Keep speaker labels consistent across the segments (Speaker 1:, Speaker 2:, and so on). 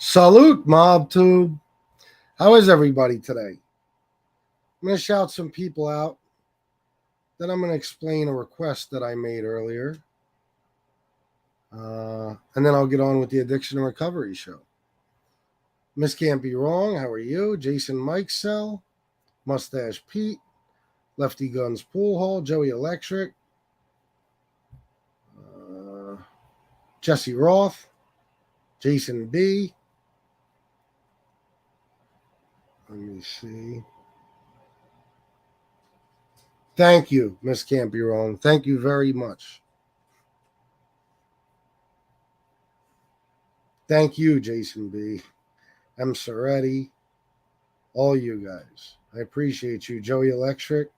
Speaker 1: Salute, MobTube. How is everybody today? I'm going to shout some people out. Then I'm going to explain a request that I made earlier. And then I'll get on with the Addiction and Recovery show. Miss Can't Be Wrong, how are you? Jason Mike Cell, Mustache Pete, Lefty Guns Pool Hall, Joey Electric, Jesse Roth, Jason B. Let me see. Thank you, Miss Can't Be Wrong. Thank you very much. Thank you, Jason B. M. Soretti, all you guys. I appreciate you. Joey Electric.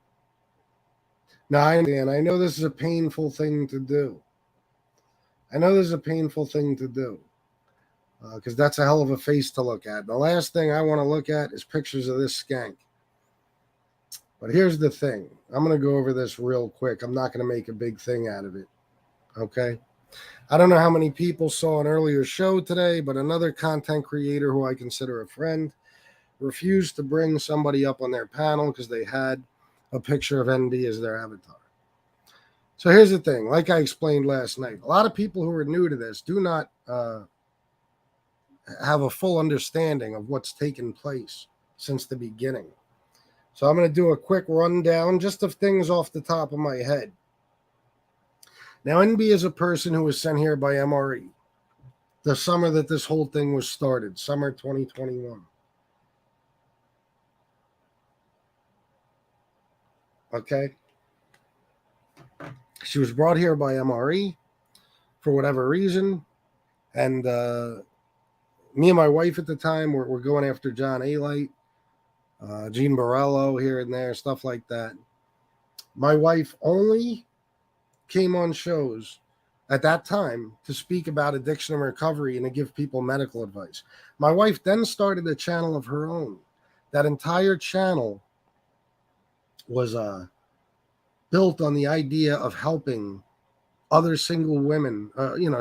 Speaker 1: Now, I understand. I know this is a painful thing to do. Because that's a hell of a face to look at. The last thing I want to look at is pictures of this skank. But here's the thing. I'm going to go over this real quick. I'm not going to make a big thing out of it. Okay? I don't know how many people saw an earlier show today, but another content creator who I consider a friend refused to bring somebody up on their panel because they had a picture of NB as their avatar. So here's the thing. Like I explained last night, a lot of people who are new to this do not have a full understanding of what's taken place since the beginning. So I'm going to do a quick rundown just of things off the top of my head. Now, NB is a person who was sent here by MRE the summer that this whole thing was started, summer 2021. Okay? She was brought here by MRE for whatever reason. And me and my wife at the time were going after John A-Light, Gene Borello here and there, stuff like that. My wife only came on shows at that time to speak about addiction and recovery and to give people medical advice. My wife then started a channel of her own. That entire channel was built on the idea of helping other single women,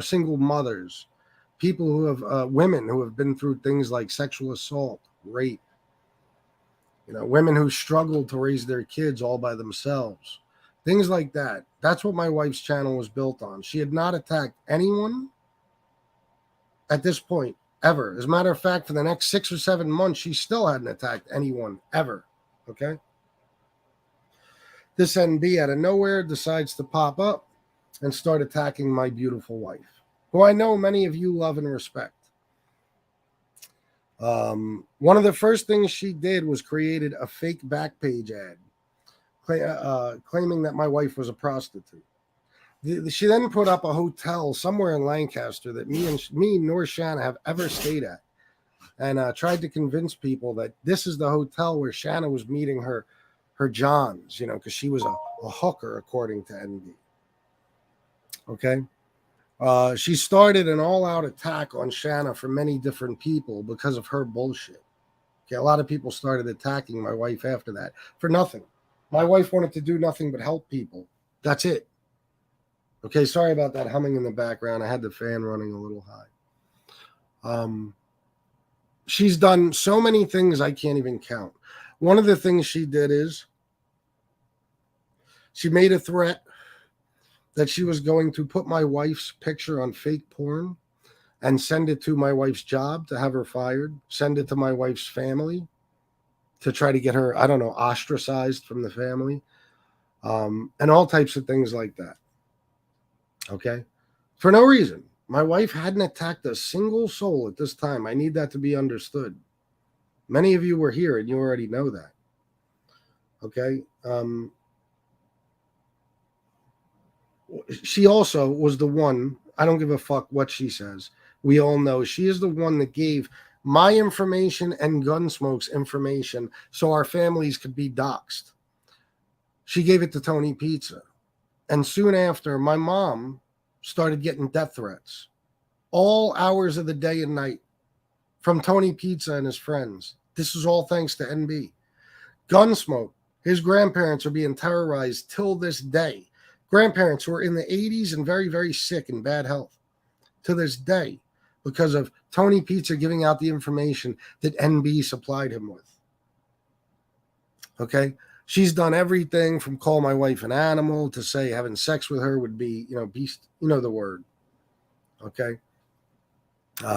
Speaker 1: single mothers, people who have, women who have been through things like sexual assault, rape, women who struggled to raise their kids all by themselves, things like that. That's what my wife's channel was built on. She had not attacked anyone at this point, ever. As a matter of fact, for the next 6 or 7 months, she still hadn't attacked anyone, ever. Okay? This NB out of nowhere decides to pop up and start attacking my beautiful wife, who I know many of you love and respect. One of the first things she did was created a fake Backpage ad claiming that my wife was a prostitute. She then put up a hotel somewhere in Lancaster that me nor Shanna have ever stayed at, and tried to convince people that this is the hotel where Shanna was meeting her Johns, because she was a hooker, according to NB. Okay? She started an all-out attack on Shanna from many different people because of her bullshit. Okay, a lot of people started attacking my wife after that for nothing. My wife wanted to do nothing but help people. That's it. Okay, sorry about that humming in the background. I had the fan running a little high. She's done so many things I can't even count. One of the things she did is she made a threat that she was going to put my wife's picture on fake porn and send it to my wife's job to have her fired, send it to my wife's family to try to get her, ostracized from the family, and all types of things like that. Okay? For no reason. My wife hadn't attacked a single soul at this time. I need that to be understood. Many of you were here and you already know that. Okay? She also was the one, I don't give a fuck what she says. We all know she is the one that gave my information and Gunsmoke's information so our families could be doxxed. She gave it to Tony Pizza. And soon after, my mom started getting death threats. All hours of the day and night from Tony Pizza and his friends. This is all thanks to NB. Gunsmoke, his grandparents are being terrorized till this day. Grandparents who are in the 80s and very, very sick and bad health. To this day, because of Tony Pizza giving out the information that NB supplied him with. Okay? She's done everything from call my wife an animal to say having sex with her would be, beast, the word. Okay?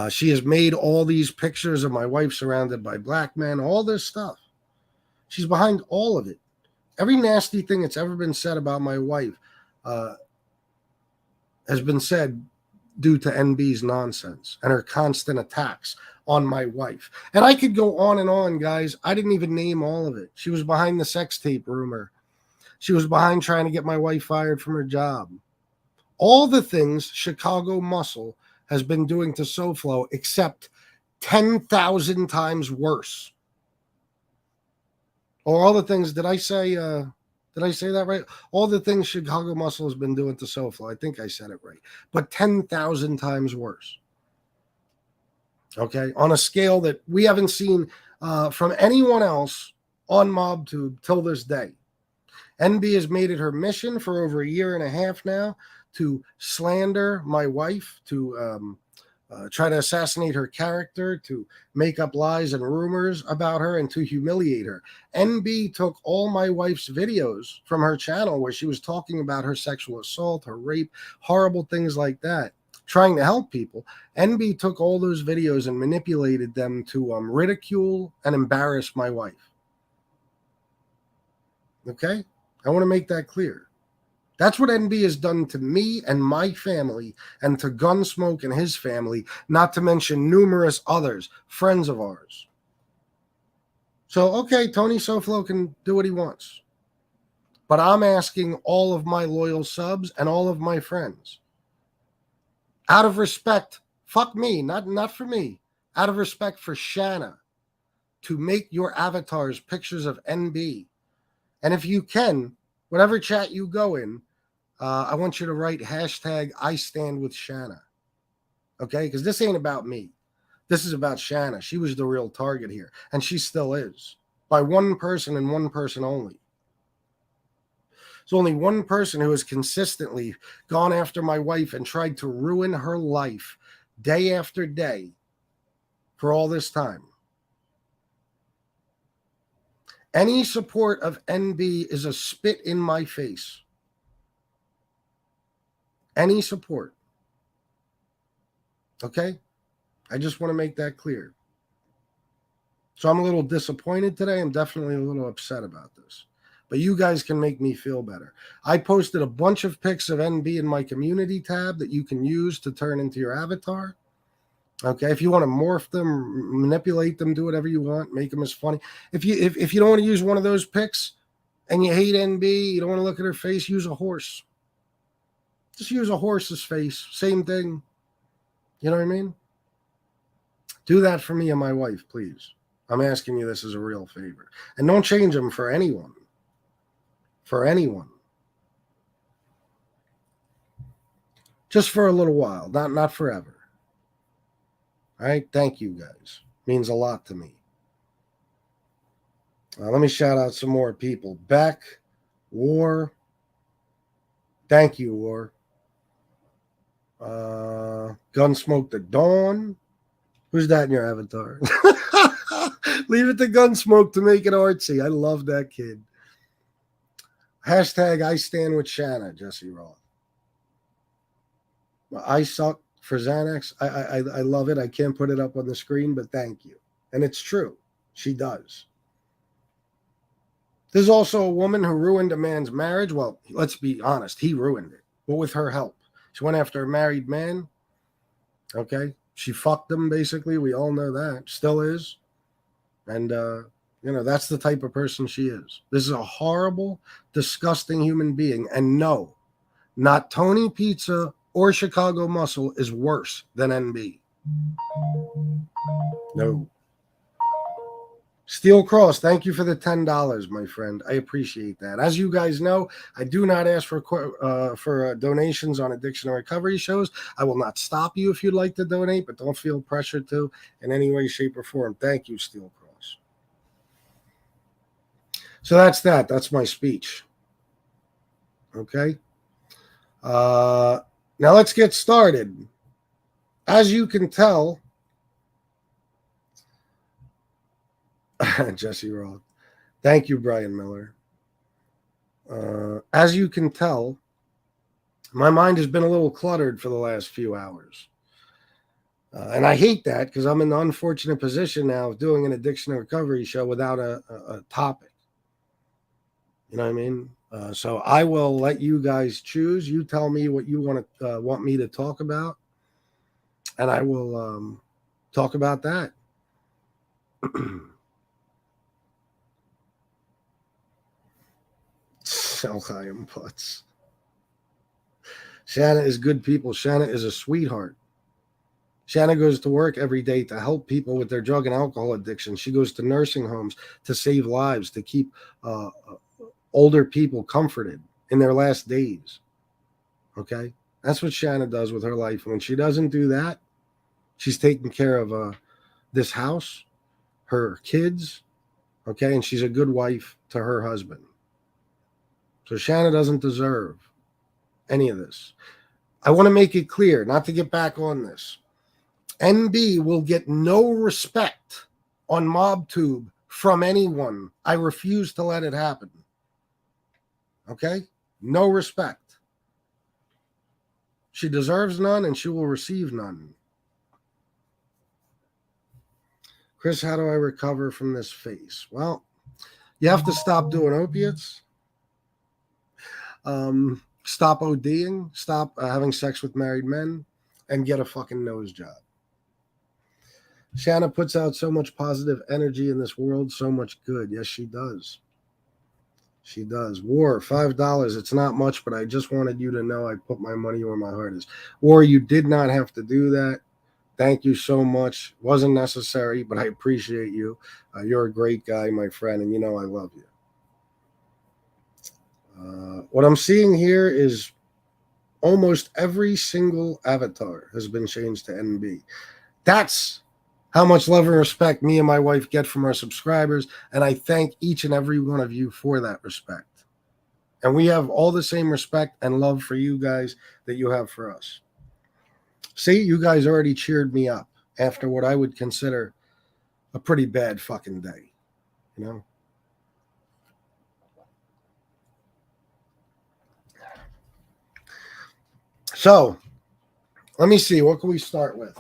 Speaker 1: She has made all these pictures of my wife surrounded by black men, all this stuff. She's behind all of it. Every nasty thing that's ever been said about my wife has been said due to NB's nonsense and her constant attacks on my wife. And I could go on and on, guys. I didn't even name all of it. She was behind the sex tape rumor. She was behind trying to get my wife fired from her job. All the things Chicago Muscle has been doing to SoFlo, except 10,000 times worse. Or all the things, did I say that right? All the things Chicago Muscle has been doing to SoFlo. I think I said it right. But 10,000 times worse. Okay? On a scale that we haven't seen from anyone else on MobTube till this day. NB has made it her mission for over a year and a half now to slander my wife, to try to assassinate her character, to make up lies and rumors about her, and to humiliate her. NB took all my wife's videos from her channel where she was talking about her sexual assault, her rape, horrible things like that, trying to help people. NB took all those videos and manipulated them to ridicule and embarrass my wife. Okay? I want to make that clear. That's what NB has done to me and my family and to Gunsmoke and his family, not to mention numerous others, friends of ours. So, okay, Tony SoFlo can do what he wants. But I'm asking all of my loyal subs and all of my friends, out of respect, fuck me, not for me, out of respect for Shanna, to make your avatars pictures of NB. And if you can, whatever chat you go in, I want you to write hashtag I stand with Shanna. Okay? Because this ain't about me. This is about Shanna. She was the real target here. And she still is. By one person and one person only. There's only one person who has consistently gone after my wife and tried to ruin her life day after day for all this time. Any support of NB is a spit in my face. Any support. Okay? I just want to make that clear. So I'm a little disappointed today. I'm definitely a little upset about this. But you guys can make me feel better. I posted a bunch of pics of NB in my community tab that you can use to turn into your avatar. Okay, if you want to morph them, manipulate them, do whatever you want, make them as funny. If you don't want to use one of those pics and you hate NB, you don't want to look at her face, use a horse. Just use a horse's face. Same thing. You know what I mean? Do that for me and my wife, please. I'm asking you this as a real favor. And don't change them for anyone. For anyone. Just for a little while, not forever. All right, thank you guys. Means a lot to me. Let me shout out some more people. Beck, War. Thank you, War. Gunsmoke the Dawn. Who's that in your avatar? Leave it to Gunsmoke to make it artsy. I love that kid. Hashtag I stand with Shanna, Jesse Roth. I suck for Xanax. I love it. I can't put it up on the screen, but thank you. And it's true. She does. There's also a woman who ruined a man's marriage. Well, let's be honest. He ruined it. But with her help. She went after a married man. Okay. She fucked him, basically. We all know that. Still is. And, that's the type of person she is. This is a horrible, disgusting human being. And no, not Tony Pizza or Chicago Muscle is worse than NB. No. Steel Cross, thank you for the $10, my friend. I appreciate that. As you guys know, I do not ask for donations on addiction and recovery shows. I will not stop you if you'd like to donate, but don't feel pressured to in any way, shape, or form. Thank you, Steel Cross. So that's that. That's my speech. Okay. Now let's get started. As you can tell, Jesse Roth. Thank you, Brian Miller. As you can tell, my mind has been a little cluttered for the last few hours. And I hate that because I'm in the unfortunate position now of doing an addiction recovery show without a topic. You know what I mean? So I will let you guys choose. You tell me what you want me to talk about, and I will talk about that. Sell Chaim Putz. Shanna is good people. Shanna is a sweetheart. Shanna goes to work every day to help people with their drug and alcohol addiction. She goes to nursing homes to save lives, to keep older people comforted in their last days. Okay? That's what Shanna does with her life. And when she doesn't do that, she's taking care of this house, her kids, okay? And she's a good wife to her husband. So Shanna doesn't deserve any of this. I want to make it clear, not to get back on this. NB will get no respect on MobTube from anyone. I refuse to let it happen. Okay? No respect. She deserves none and she will receive none. Chris, how do I recover from this face? Well, you have to stop doing opiates. Stop ODing. Stop having sex with married men. And get a fucking nose job. Shanna puts out so much positive energy in this world, so much good. Yes, she does. She does. War, $5. It's not much, but I just wanted you to know I put my money where my heart is. War, you did not have to do that. Thank you so much. Wasn't necessary, but I appreciate you. You're a great guy, my friend, and you know I love you. What I'm seeing here is almost every single avatar has been changed to NB. That's how much love and respect me and my wife get from our subscribers, and I thank each and every one of you for that respect. And we have all the same respect and love for you guys that you have for us. See, you guys already cheered me up after what I would consider a pretty bad fucking day, you know? So, let me see. What can we start with?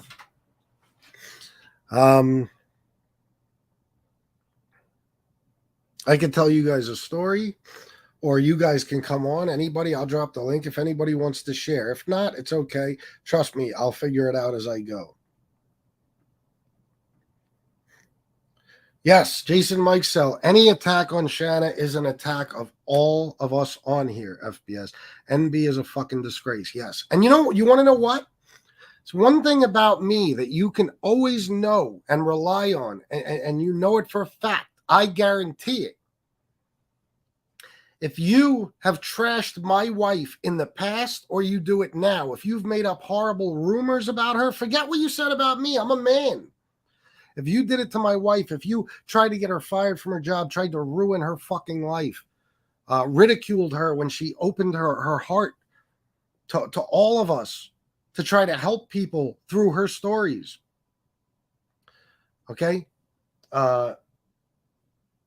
Speaker 1: I can tell you guys a story, or you guys can come on. Anybody, I'll drop the link if anybody wants to share. If not, it's okay. Trust me, I'll figure it out as I go. Yes, Jason Mike Sell. Any attack on Shanna is an attack of all of us on here, FBS. NB is a fucking disgrace. Yes. And you want to know what? It's one thing about me that you can always know and rely on, and you know it for a fact. I guarantee it. If you have trashed my wife in the past or you do it now, if you've made up horrible rumors about her, forget what you said about me. I'm a man. If you did it to my wife, if you tried to get her fired from her job, tried to ruin her fucking life, ridiculed her when she opened her heart to all of us to try to help people through her stories. Okay?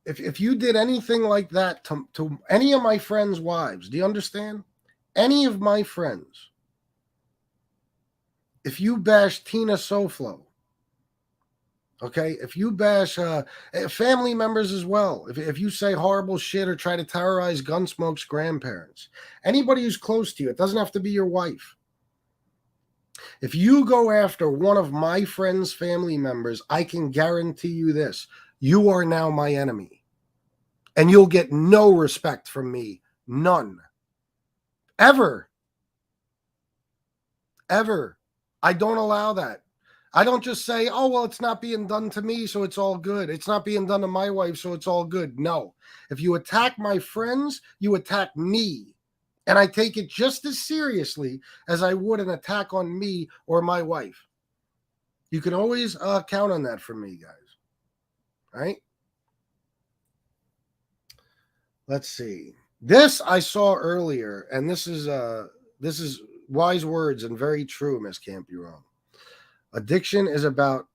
Speaker 1: If you did anything like that to any of my friends' wives, do you understand? Any of my friends, if you bash Tina Soflo, okay, if you bash family members as well, if you say horrible shit or try to terrorize Gunsmoke's grandparents, anybody who's close to you, it doesn't have to be your wife. If you go after one of my friends' family members, I can guarantee you this: you are now my enemy. And you'll get no respect from me. None. Ever. Ever. I don't allow that. I don't just say, oh, well, it's not being done to me, so it's all good. It's not being done to my wife, so it's all good. No. If you attack my friends, you attack me. And I take it just as seriously as I would an attack on me or my wife. You can always count on that from me, guys. All right? Let's see. This I saw earlier, and this is wise words and very true, Miss Can't Be Wrong. Addiction is about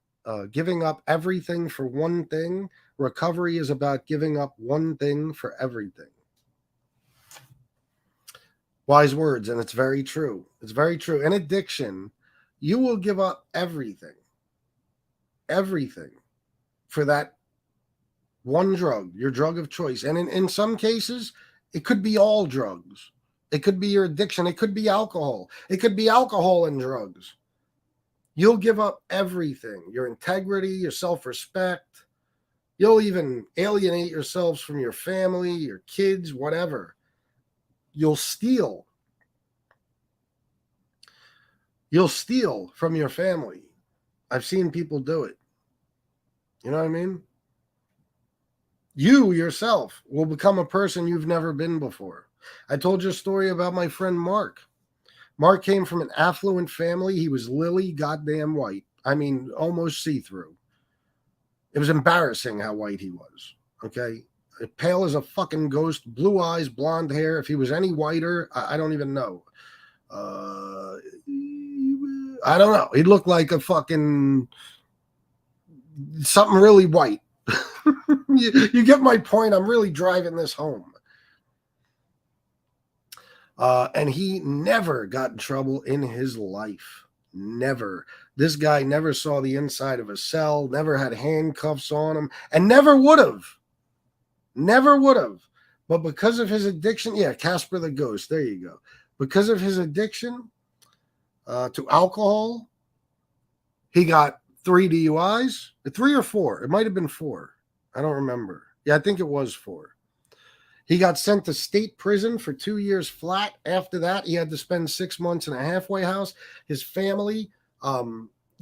Speaker 1: giving up everything for one thing. Recovery is about giving up one thing for everything. Wise words, and it's very true. It's very true. In addiction, you will give up everything for that one drug, your drug of choice. And in some cases, it could be all drugs. It could be your addiction. It could be alcohol. It could be alcohol and drugs. You'll give up everything, your integrity, your self-respect. You'll even alienate yourselves from your family, your kids, whatever. You'll steal. You'll steal from your family. I've seen people do it. You know what I mean? You yourself will become a person you've never been before. I told you a story about my friend Mark. Mark came from an affluent family. He was lily goddamn white. I mean, almost see-through. It was embarrassing how white he was. Okay? Pale as a fucking ghost, blue eyes, blonde hair. If he was any whiter, I don't even know. I don't know. He looked like a fucking something really white. You get my point. I'm really driving this home. And he never got in trouble in his life. Never. This guy never saw the inside of a cell, never had handcuffs on him, and never would have. Never would have. But because of his addiction, yeah, Casper the Ghost, there you go. Because of his addiction to alcohol, he got 3 DUIs, 3 or 4. It might have been 4. I don't remember. Yeah, I think it was 4. He got sent to state prison for 2 years flat. After that, he had to spend 6 months in a halfway house. His family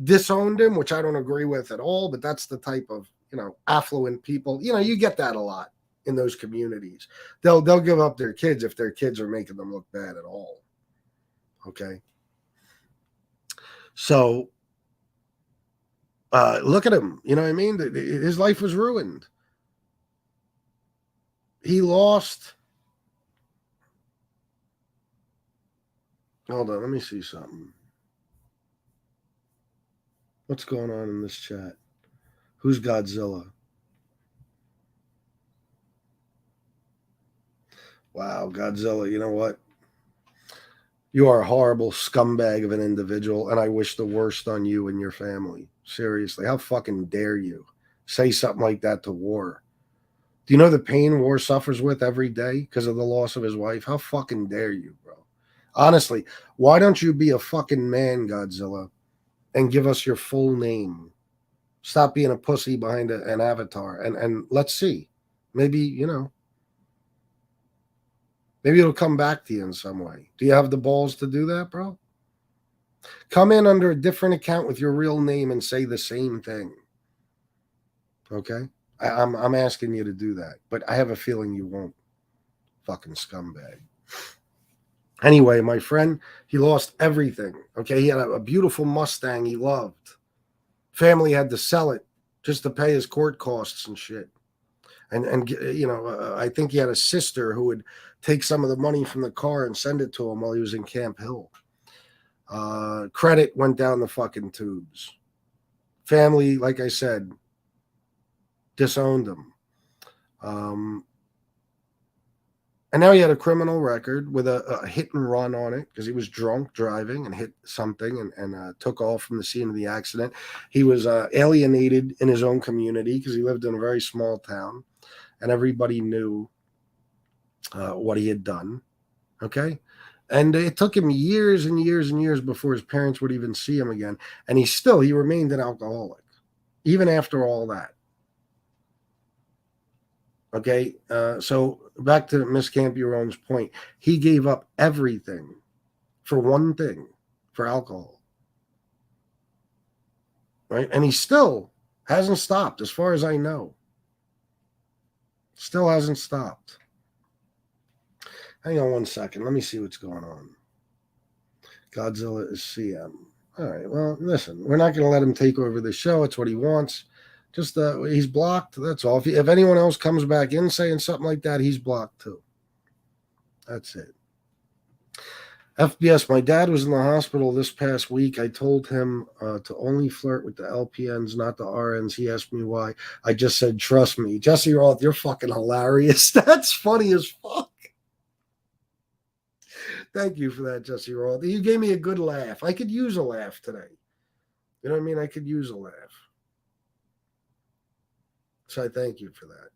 Speaker 1: disowned him, which I don't agree with at all, but that's the type of, affluent people. You get that a lot in those communities. They'll give up their kids if their kids are making them look bad at all. Okay? So, look at him. You know what I mean? His life was ruined. He lost. Hold on, let me see something. What's going on in this chat? Who's Godzilla? Wow, Godzilla, you know what? You are a horrible scumbag of an individual, and I wish the worst on you and your family. Seriously, how fucking dare you say something like that to War? Do you know the pain War suffers with every day because of the loss of his wife? How fucking dare you, bro? Honestly, why don't you be a fucking man, Godzilla, and give us your full name? Stop being a pussy behind an avatar, and let's see. Maybe, maybe it'll come back to you in some way. Do you have the balls to do that, bro? Come in under a different account with your real name and say the same thing. Okay? I'm asking you to do that, but I have a feeling you won't. Fucking scumbag. Anyway, my friend, he lost everything. Okay? He had a beautiful Mustang he loved. Family had to sell it just to pay his court costs and shit. And I think he had a sister who would take some of the money from the car and send it to him while he was in Camp Hill. Credit went down the fucking tubes. Family, like I said, disowned him. And now he had a criminal record with a hit and run on it because he was drunk driving and hit something and took off from the scene of the accident. He was alienated in his own community because he lived in a very small town and everybody knew what he had done. Okay? And it took him years and years and years before his parents would even see him again. And he remained an alcoholic, even after all that. Okay, so back to Miss Campurone's point. He gave up everything for one thing, for alcohol. Right? And he still hasn't stopped, as far as I know. Still hasn't stopped. Hang on one second. Let me see what's going on. Godzilla is CM. All right, well, listen, we're not going to let him take over the show. It's what he wants. Just he's blocked. That's all. If anyone else comes back in saying something like that, he's blocked too. That's it. FBS, my dad was in the hospital this past week. I told him to only flirt with the LPNs, not the RNs. He asked me why. I just said, trust me. Jesse Roth, you're fucking hilarious. That's funny as fuck. Thank you for that, Jesse Roth. You gave me a good laugh. I could use a laugh today. You know what I mean? I could use a laugh. So I thank you for that.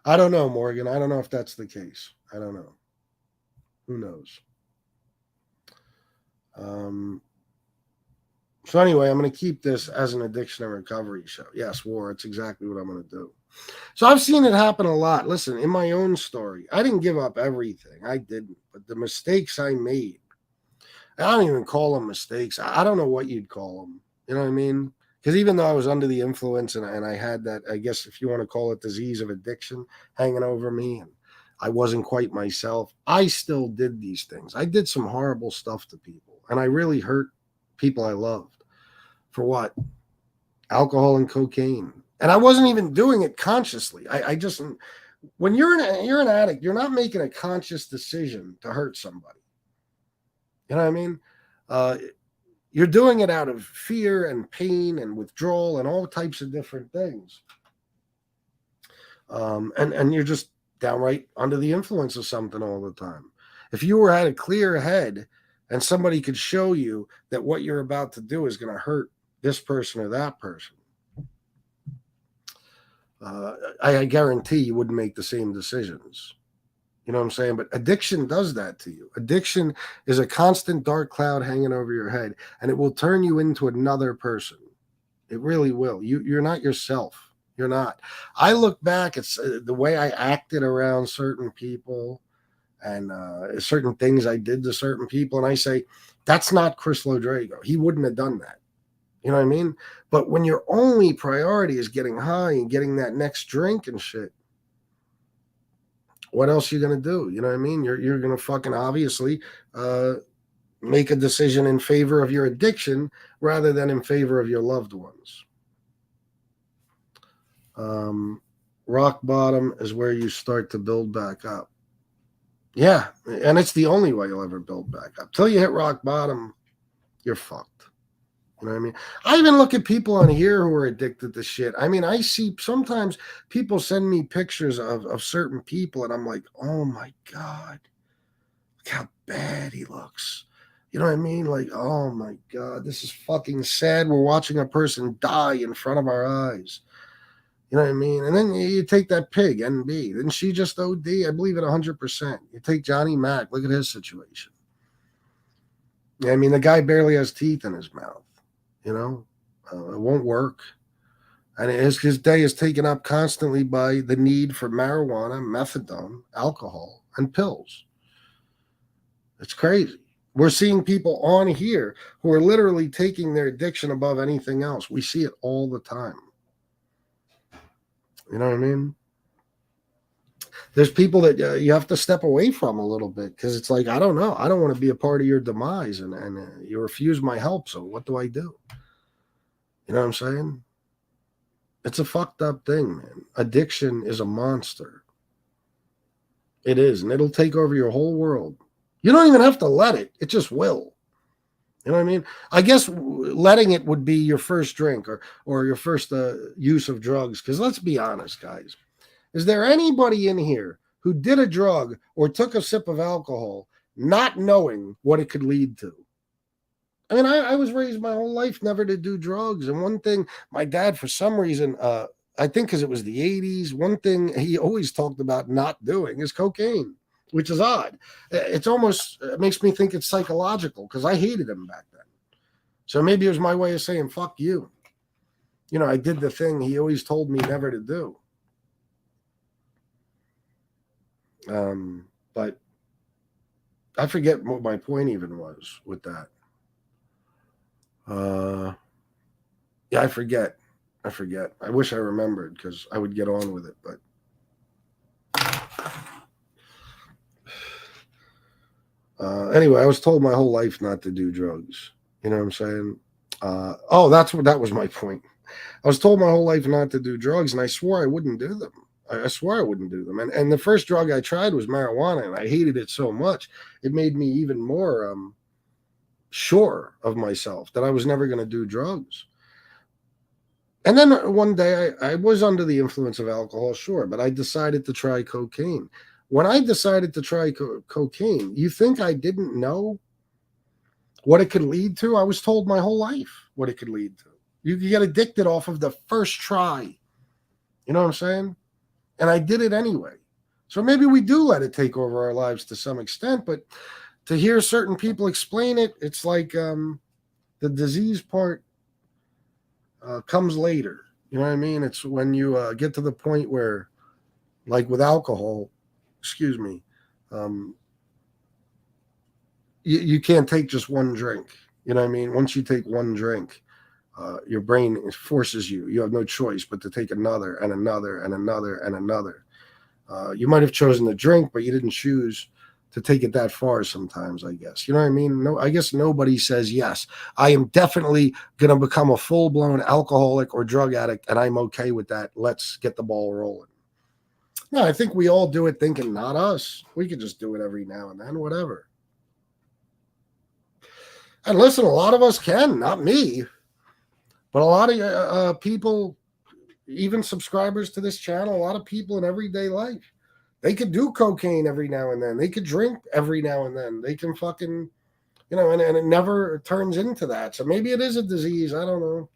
Speaker 1: I don't know, Morgan. I don't know if that's the case. I don't know. Who knows? So anyway, I'm going to keep this as an addiction and recovery show. Yes, War. It's exactly what I'm going to do. So I've seen it happen a lot. Listen, in my own story, I didn't give up everything. I didn't. But the mistakes I made, I don't even call them mistakes. I don't know what you'd call them. You know what I mean? Because even though I was under the influence and I had that, I guess if you want to call it disease of addiction hanging over me, and I wasn't quite myself, I still did these things. I did some horrible stuff to people, and I really hurt people I loved. For what? Alcohol and cocaine. And I wasn't even doing it consciously. I just, when you're an addict, you're not making a conscious decision to hurt somebody. You know what I mean? You're doing it out of fear and pain and withdrawal and all types of different things. And you're just downright under the influence of something all the time. If you had a clear head and somebody could show you that what you're about to do is going to hurt this person or that person, I guarantee you wouldn't make the same decisions. You know what I'm saying? But addiction does that to you. Addiction is a constant dark cloud hanging over your head, and it will turn you into another person. It really will. You're not yourself. You're not. I look back at the way I acted around certain people and certain things I did to certain people, and I say, that's not Chris Lodrago. He wouldn't have done that. You know what I mean? But when your only priority is getting high and getting that next drink and shit, what else are you going to do? You know what I mean? You're going to fucking obviously make a decision in favor of your addiction rather than in favor of your loved ones. Rock bottom is where you start to build back up. Yeah, and it's the only way you'll ever build back up. Till you hit rock bottom, you're fucked. You know what I mean? I even look at people on here who are addicted to shit. I mean, I see sometimes people send me pictures of certain people, and I'm like, oh my God, look how bad he looks. You know what I mean? Like, oh my God, this is fucking sad. We're watching a person die in front of our eyes. You know what I mean? And then you take that pig, NB. Didn't she just OD? I believe it 100%. You take Johnny Mack. Look at his situation. I mean, the guy barely has teeth in his mouth. You know, it won't work. And his day is taken up constantly by the need for marijuana, methadone, alcohol, and pills. It's crazy. We're seeing people on here who are literally taking their addiction above anything else. We see it all the time. You know what I mean? There's people that you have to step away from a little bit because it's like, I don't know. I don't want to be a part of your demise, and you refuse my help. So what do I do? You know what I'm saying? It's a fucked up thing, man. Addiction is a monster. It is, and it'll take over your whole world. You don't even have to let it. It just will. You know what I mean? I guess letting it would be your first drink or your first use of drugs. Because let's be honest, guys. Is there anybody in here who did a drug or took a sip of alcohol not knowing what it could lead to? I mean, I was raised my whole life never to do drugs. And one thing, my dad, for some reason, I think because it was the 80s, one thing he always talked about not doing is cocaine, which is odd. It's almost, it makes me think it's psychological because I hated him back then. So maybe it was my way of saying, fuck you. You know, I did the thing he always told me never to do. But I forget what my point even was with that. Yeah, I forget. I wish I remembered because I would get on with it, but anyway, I was told my whole life not to do drugs. You know what I'm saying? That was my point. I was told my whole life not to do drugs, and I swore I wouldn't do them. I swore I wouldn't do them. And the first drug I tried was marijuana, and I hated it so much. It made me even more sure of myself that I was never going to do drugs. And then one day I was under the influence of alcohol, sure, but I decided to try cocaine. When I decided to try cocaine, you think I didn't know what it could lead to? I was told my whole life what it could lead to. You could get addicted off of the first try. You know what I'm saying? And I did it anyway. So maybe we do let it take over our lives to some extent, but to hear certain people explain it, it's like the disease part comes later. You know what I mean? It's when you get to the point where, like with alcohol, excuse me, you can't take just one drink. You know what I mean? Once you take one drink, your brain forces you. You have no choice but to take another and another and another and another. You might have chosen the drink, but you didn't choose to take it that far sometimes, I guess. You know what I mean? No, I guess nobody says, yes, I am definitely going to become a full-blown alcoholic or drug addict, and I'm okay with that. Let's get the ball rolling. No, I think we all do it thinking, not us. We could just do it every now and then, whatever. And listen, a lot of us can, not me, but a lot of people, even subscribers to this channel, a lot of people in everyday life, they could do cocaine every now and then. They could drink every now and then. They can fucking, and it never turns into that. So maybe it is a disease. I don't know.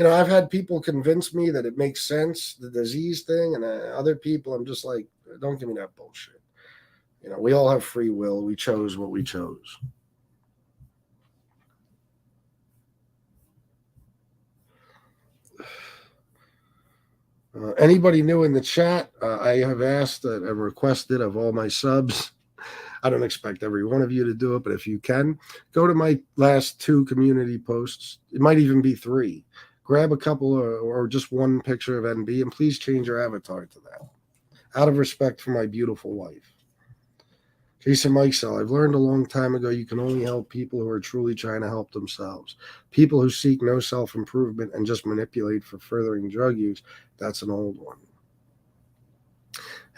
Speaker 1: I've had people convince me that it makes sense, the disease thing, and other people, I'm just like, don't give me that bullshit. We all have free will. We chose what we chose. Anybody new in the chat, I have asked and requested of all my subs. I don't expect every one of you to do it, but if you can, go to my last 2 community posts. It might even be 3. Grab a couple or just one picture of NB, and please change your avatar to that, out of respect for my beautiful wife. Jason Mikesell, I've learned a long time ago you can only help people who are truly trying to help themselves. People who seek no self-improvement and just manipulate for furthering drug use, that's an old one.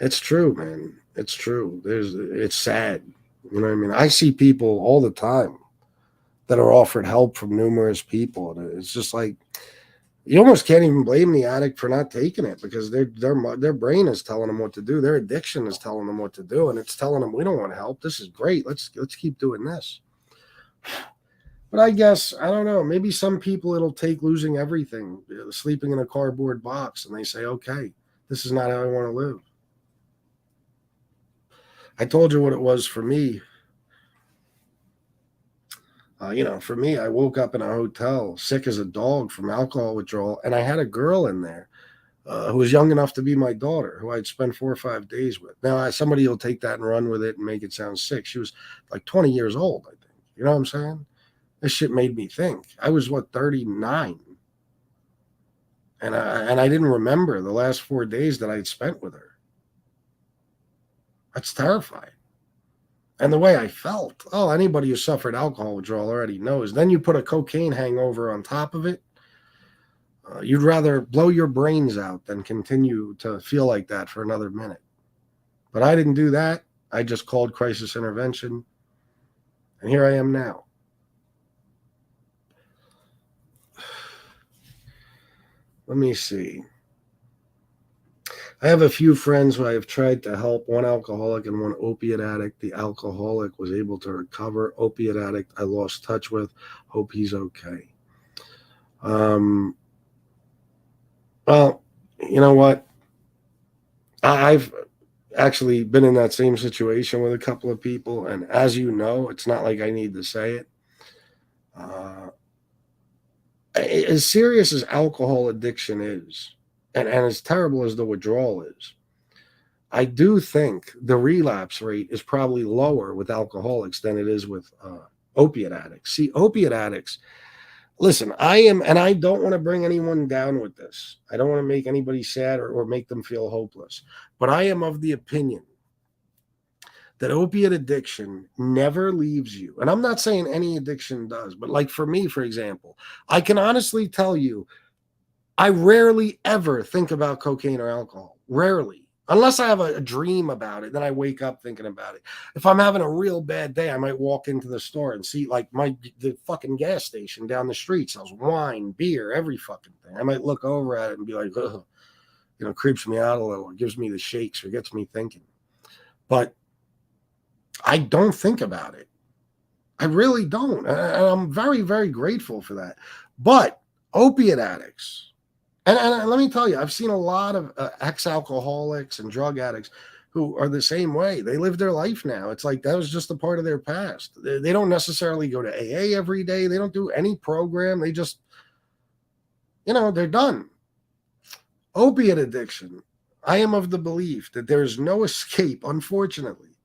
Speaker 1: It's true, man. It's true. It's sad. You know what I mean? I see people all the time that are offered help from numerous people. And it's just like, you almost can't even blame the addict for not taking it, because their brain is telling them what to do. Their addiction is telling them what to do, and it's telling them, we don't want help. This is great. Let's keep doing this. But I guess, I don't know, maybe some people it'll take losing everything, sleeping in a cardboard box, and they say, okay, this is not how I want to live. I told you what it was for me. For me, I woke up in a hotel sick as a dog from alcohol withdrawal, and I had a girl in there who was young enough to be my daughter, who I'd spent 4 or 5 days with. Now, somebody will take that and run with it and make it sound sick. She was like 20 years old, I think. You know what I'm saying? This shit made me think. I was, 39? And I didn't remember the last 4 days that I'd spent with her. That's terrifying. And the way I felt, anybody who suffered alcohol withdrawal already knows. Then you put a cocaine hangover on top of it. You'd rather blow your brains out than continue to feel like that for another minute. But I didn't do that. I just called crisis intervention. And here I am now. Let me see. I have a few friends who I have tried to help, one alcoholic and one opiate addict. The alcoholic was able to recover. Opiate addict, I lost touch with. Hope he's okay. Well, you know what? I've actually been in that same situation with a couple of people, and as you know, it's not like I need to say it. As serious as alcohol addiction is, and as terrible as the withdrawal is, I do think the relapse rate is probably lower with alcoholics than it is with opiate addicts. See, opiate addicts, listen, and I don't want to bring anyone down with this. I don't want to make anybody sad or make them feel hopeless. But I am of the opinion that opiate addiction never leaves you. And I'm not saying any addiction does, but like for me, for example, I can honestly tell you, I rarely ever think about cocaine or alcohol. Rarely. Unless I have a dream about it, then I wake up thinking about it. If I'm having a real bad day, I might walk into the store and see like the fucking gas station down the street sells wine, beer, every fucking thing. I might look over at it and be like, ugh, creeps me out a little. It gives me the shakes or gets me thinking. But I don't think about it. I really don't. And I'm very, very grateful for that. But opiate addicts, and let me tell you, I've seen a lot of ex-alcoholics and drug addicts who are the same way. They live their life now. It's like that was just a part of their past. They don't necessarily go to AA every day. They don't do any program. They just, they're done. Opiate addiction. I am of the belief that there is no escape, unfortunately.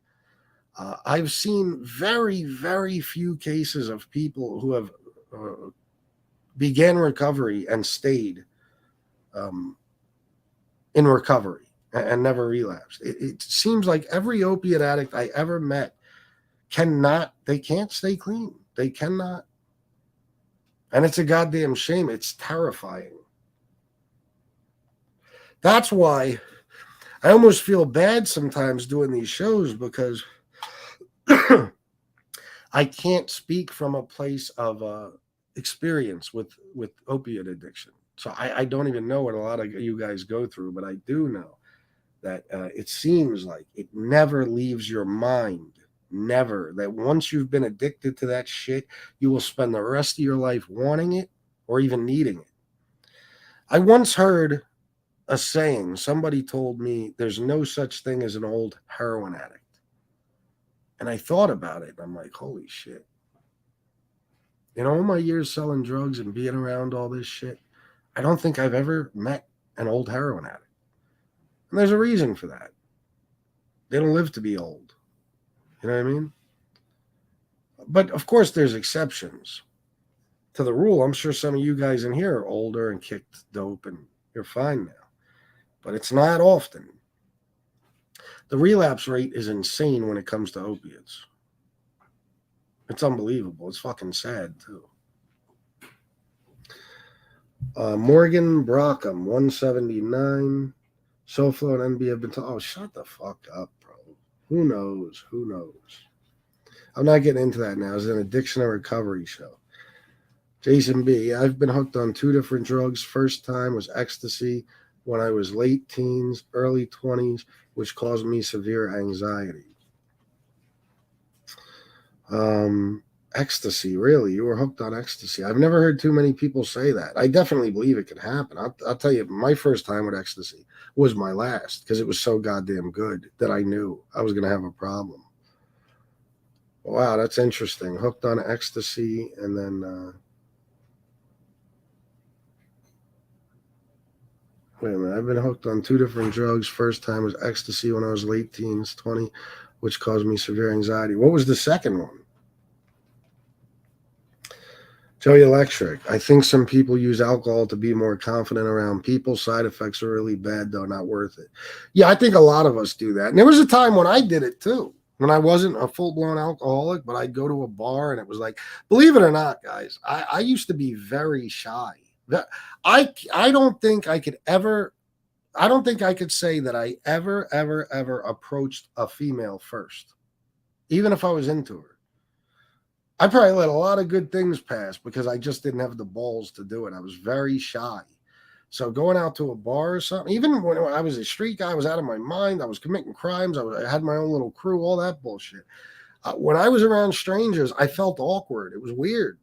Speaker 1: I've seen very, very few cases of people who have began recovery and stayed in recovery and never relapsed. It seems like every opiate addict I ever met they can't stay clean. They cannot. And it's a goddamn shame. It's terrifying. That's why I almost feel bad sometimes doing these shows, because I can't speak from a place of experience with opiate addiction. So I don't even know what a lot of you guys go through, but I do know that it seems like it never leaves your mind. Never. That once you've been addicted to that shit, you will spend the rest of your life wanting it or even needing it. I once heard a saying. Somebody told me there's no such thing as an old heroin addict. And I thought about it. I'm like, holy shit. In all my years selling drugs and being around all this shit, I don't think I've ever met an old heroin addict. And there's a reason for that. They don't live to be old. You know what I mean? But of course, there's exceptions to the rule. I'm sure some of you guys in here are older and kicked dope and you're fine now. But it's not often. The relapse rate is insane when it comes to opiates. It's unbelievable. It's fucking sad, too. Morgan Brockham, 179. SoFlo and NB have been oh, shut the fuck up, bro. Who knows? Who knows? I'm not getting into that now. It's an addiction and recovery show. Jason B. I've been hooked on 2 different drugs. First time was ecstasy when I was late teens, early 20s, which caused me severe anxiety. Ecstasy, really? You were hooked on ecstasy? I've never heard too many people say that. I definitely believe it could happen. I'll tell you, my first time with ecstasy was my last, because it was so goddamn good that I knew I was going to have a problem. Wow, that's interesting. Hooked on ecstasy, and then wait a minute. I've been hooked on 2 different drugs. First time was ecstasy when I was late teens, 20, which caused me severe anxiety. What was the second one? Joey Electric. I think some people use alcohol to be more confident around people. Side effects are really bad, though, not worth it. Yeah, I think a lot of us do that. And there was a time when I did it, too, when I wasn't a full-blown alcoholic, but I'd go to a bar, and it was like, believe it or not, guys, I used to be very shy. I don't think I could say that I ever approached a female first, even if I was into her. I probably let a lot of good things pass because I just didn't have the balls to do it. I was very shy. So going out to a bar or something, even when I was a street guy, I was out of my mind. I was committing crimes. I had my own little crew, all that bullshit. When I was around strangers, I felt awkward. It was weird.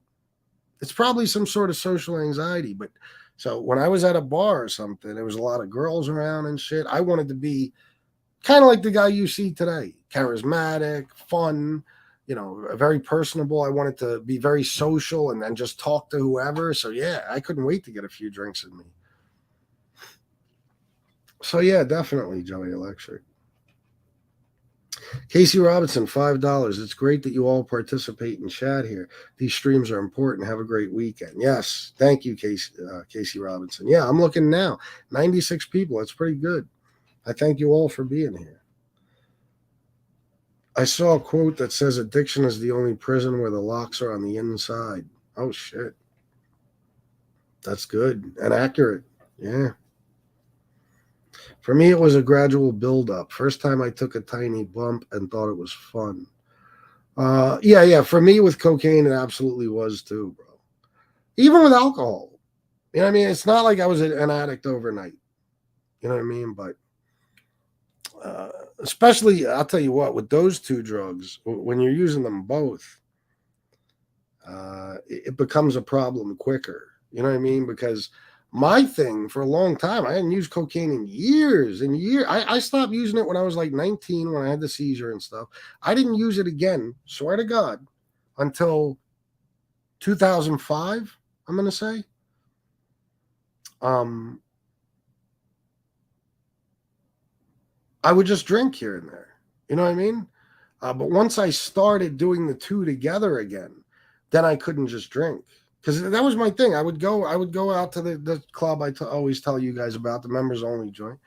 Speaker 1: It's probably some sort of social anxiety. But so when I was at a bar or something, there was a lot of girls around and shit. I wanted to be kind of like the guy you see today, charismatic, fun, very personable. I wanted to be very social and then just talk to whoever. So, yeah, I couldn't wait to get a few drinks in me. So, yeah, definitely, Joey Electric. Casey Robinson, $5. It's great that you all participate in chat here. These streams are important. Have a great weekend. Yes, thank you, Casey Robinson. Yeah, I'm looking now. 96 people. That's pretty good. I thank you all for being here. I saw a quote that says addiction is the only prison where the locks are on the inside. Oh shit. That's good and accurate. Yeah. For me, it was a gradual build up. First time I took a tiny bump and thought it was fun. Yeah. For me, with cocaine, it absolutely was too, bro. Even with alcohol. You know what I mean? It's not like I was an addict overnight. You know what I mean? But especially, I'll tell you what, with those two drugs, when you're using them both, it becomes a problem quicker. You know what I mean? Because my thing for a long time, I hadn't used cocaine in years and years. I stopped using it when I was like 19 when I had the seizure and stuff. I didn't use it again, swear to God, until 2005, I'm going to say. I would just drink here and there. You know what I mean? But once I started doing the two together again, then I couldn't just drink because that was my thing. I would go out to the club always tell you guys about, the members only joint,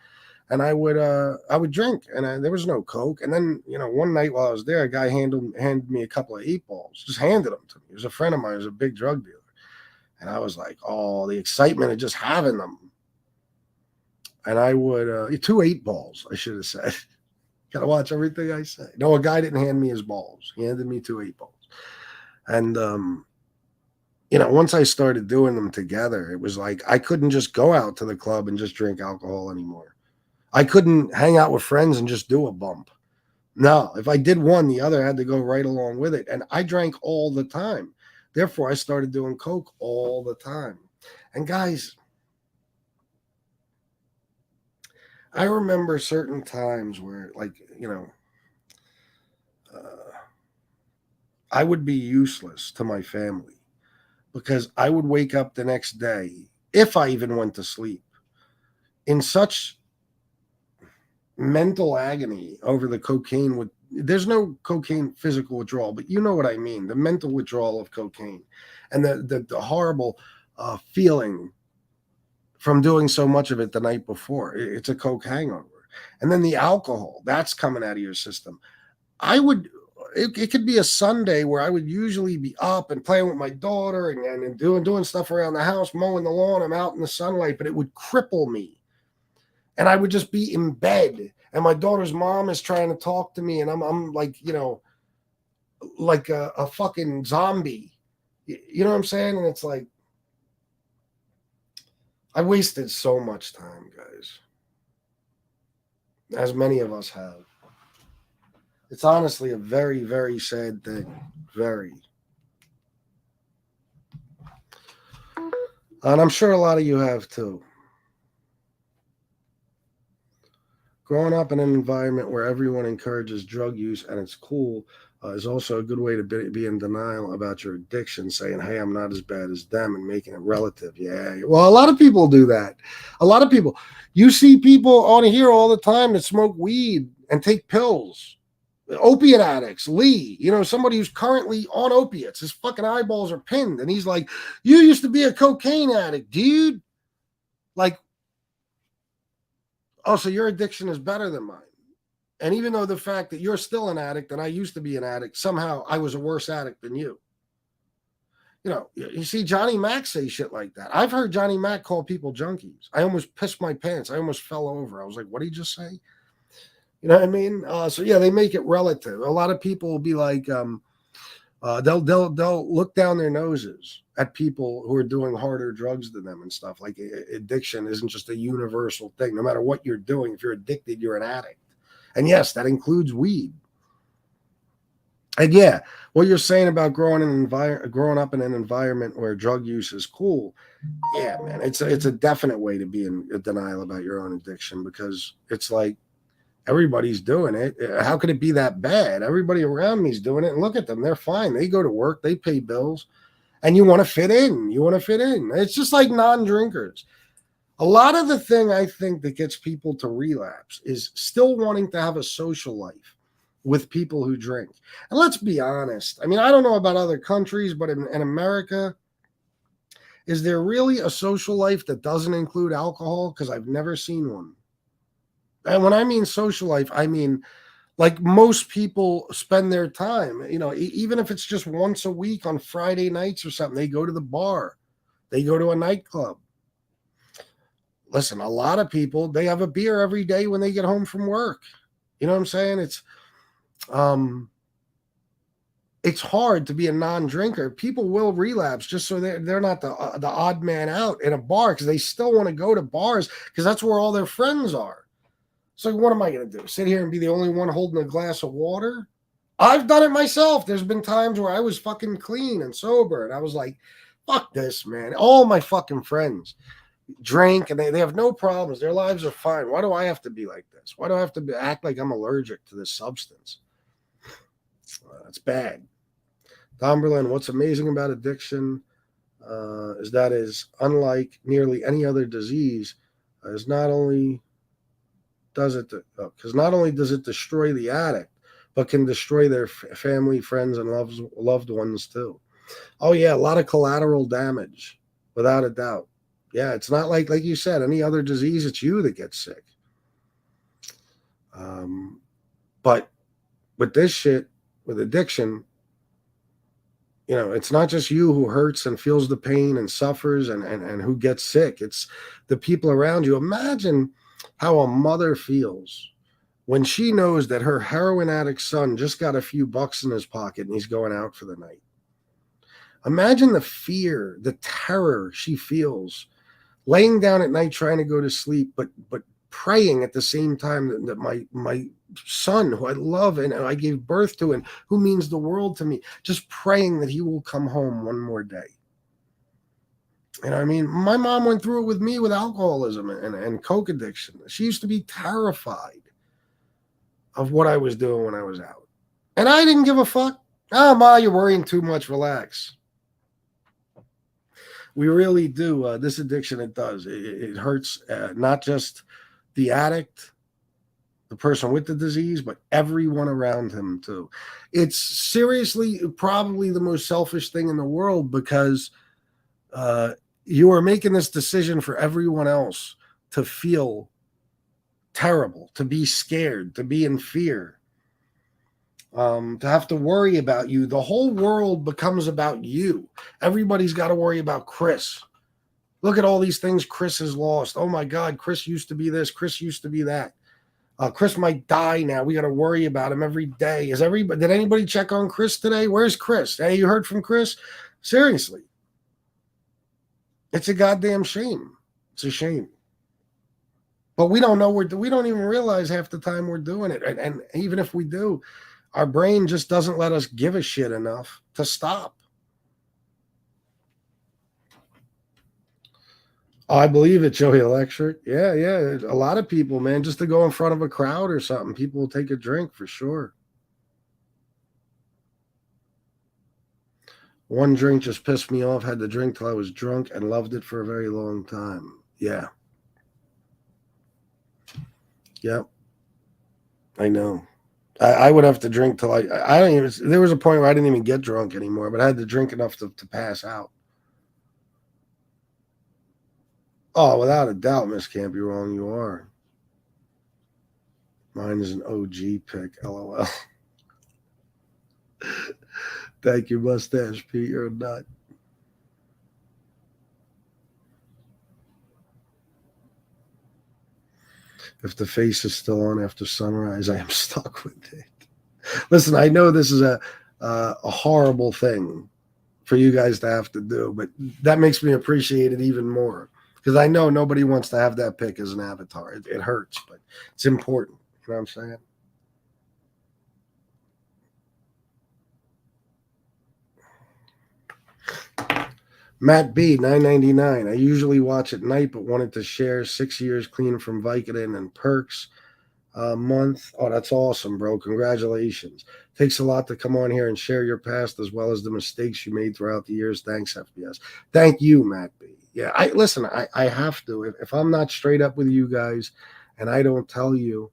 Speaker 1: and I would drink, and there was no coke. And then one night while I was there, a guy handed me a couple of 8-balls, just handed them to me. He was a friend of mine, he was a big drug dealer, and I was like, oh, the excitement of just having them. And I would 2 8-balls, I should have said. Gotta watch everything I say. No, a guy didn't hand me his balls. He handed me 2 8-balls. And once I started doing them together, it was like I couldn't just go out to the club and just drink alcohol anymore. I couldn't hang out with friends and just do a bump. No, if I did one, the other had to go right along with it. And I drank all the time. Therefore, I started doing coke all the time. And guys, I remember certain times where, like, I would be useless to my family because I would wake up the next day, if I even went to sleep, in such mental agony over the cocaine. There's no cocaine physical withdrawal, but you know what I mean, the mental withdrawal of cocaine and the horrible feeling from doing so much of it the night before. It's a coke hangover. And then the alcohol, that's coming out of your system. It could be a Sunday where I would usually be up and playing with my daughter and doing stuff around the house, mowing the lawn. I'm out in the sunlight, but it would cripple me. And I would just be in bed. And my daughter's mom is trying to talk to me. And I'm like, like a fucking zombie. You know what I'm saying? And it's like, I wasted so much time, guys. As many of us have. It's honestly a very, very sad thing. Very. And I'm sure a lot of you have too. Growing up in an environment where everyone encourages drug use and it's cool is also a good way to be in denial about your addiction, saying, hey, I'm not as bad as them, and making it relative. Yeah. Well, a lot of people do that. A lot of people. You see people on here all the time that smoke weed and take pills. Opiate addicts, Lee, somebody who's currently on opiates, his fucking eyeballs are pinned, and he's like, you used to be a cocaine addict, dude. Like, oh, so your addiction is better than mine. And even though the fact that you're still an addict and I used to be an addict, somehow I was a worse addict than you. You see Johnny Mac say shit like that. I've heard Johnny Mac call people junkies. I almost pissed my pants. I almost fell over. I was like, what did he just say? You know what I mean? So yeah, they make it relative. A lot of people will be like, they'll look down their noses at people who are doing harder drugs than them and stuff. Like addiction isn't just a universal thing. No matter what you're doing, if you're addicted, you're an addict. And yes, that includes weed. And yeah, what you're saying about growing up in an environment where drug use is cool. Yeah, man, it's a definite way to be in denial about your own addiction, because it's like, everybody's doing it. How could it be that bad? Everybody around me is doing it. And look at them. They're fine. They go to work. They pay bills. And you want to fit in. It's just like non-drinkers. A lot of the thing I think that gets people to relapse is still wanting to have a social life with people who drink. And let's be honest. I mean, I don't know about other countries, but in America, is there really a social life that doesn't include alcohol? Because I've never seen one. And when I mean social life, I mean Like most people spend their time, even if it's just once a week on Friday nights or something, they go to the bar, they go to a nightclub. Listen, a lot of people, they have a beer every day when they get home from work. You know what I'm saying? Um it's hard to be a non-drinker. People will relapse just so they're not the odd man out in a bar, because they still want to go to bars because that's where all their friends are. So what am I going to do? Sit here and be the only one holding a glass of water? I've done it myself. There's been times where I was fucking clean and sober, and I was like, fuck this, man. All my fucking friends drink, and they have no problems. Their lives are fine. Why do I have to be like this? Why do I have to act like I'm allergic to this substance? It's bad. Tom Berlin, what's amazing about addiction is that is unlike nearly any other disease, is not only does it because not only does it destroy the addict, but can destroy their family, friends, and loved ones too. Oh yeah, a lot of collateral damage, without a doubt. Yeah, it's not like you said, any other disease. It's you that gets sick. But with this shit, with addiction, it's not just you who hurts and feels the pain and suffers and who gets sick. It's the people around you. Imagine how a mother feels when she knows that her heroin addict son just got a few bucks in his pocket and he's going out for the night. Imagine the fear, the terror she feels laying down at night trying to go to sleep, but praying at the same time that my son, who I love and I gave birth to and who means the world to me, just praying that he will come home one more day. And I mean, my mom went through it with me with alcoholism and coke addiction. She used to be terrified of what I was doing when I was out. And I didn't give a fuck. Oh, Ma, you're worrying too much. Relax. We really do. This addiction, it does. It hurts not just the addict, the person with the disease, but everyone around him too. It's seriously probably the most selfish thing in the world, because you are making this decision for everyone else to feel terrible, to be scared, to be in fear, to have to worry about you. The whole world becomes about you. Everybody's got to worry about Chris. Look at all these things Chris has lost. Oh my God, Chris used to be this. Chris used to be that. Chris might die now. We got to worry about him every day. Did anybody check on Chris today? Where's Chris? Hey, you heard from Chris? Seriously. It's a goddamn shame. It's a shame. But we don't know. We don't even realize half the time we're doing it. And even if we do, our brain just doesn't let us give a shit enough to stop. I believe it, Joey Electric. Yeah. A lot of people, man, just to go in front of a crowd or something, people will take a drink for sure. One drink just pissed me off. Had to drink till I was drunk and loved it for a very long time. Yeah. Yep. I know. I would have to drink till I don't even. There was a point where I didn't even get drunk anymore, but I had to drink enough to pass out. Oh, without a doubt, Miss Can't Be Wrong, you are. Mine is an OG pick, LOL. Thank you, Mustache Pete. You're a nut. If the face is still on after sunrise, I am stuck with it. Listen, I know this is a horrible thing for you guys to have to do, but that makes me appreciate it even more, because I know nobody wants to have that pick as an avatar. It hurts, but it's important. You know what I'm saying? Matt B, $9.99. I usually watch at night, but wanted to share 6 years clean from Vicodin and perks a month. Oh, that's awesome, bro. Congratulations. Takes a lot to come on here and share your past as well as the mistakes you made throughout the years. Thanks, FBS. Thank you, Matt B. Yeah, I have to. If I'm not straight up with you guys and I don't tell you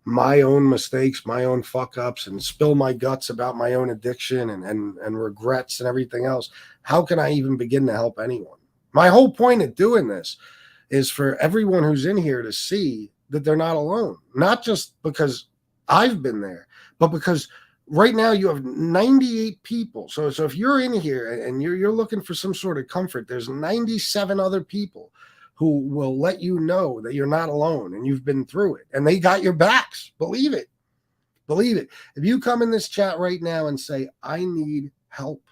Speaker 1: my own mistakes, my own fuck ups, and spill my guts about my own addiction and regrets and everything else, how can I even begin to help anyone? My whole point of doing this is for everyone who's in here to see that they're not alone. Not just because I've been there. But because right now you have 98 people. So if you're in here and you're looking for some sort of comfort, there's 97 other people who will let you know that you're not alone and you've been through it. And they got your backs. Believe it. Believe it. If you come in this chat right now and say, I need help.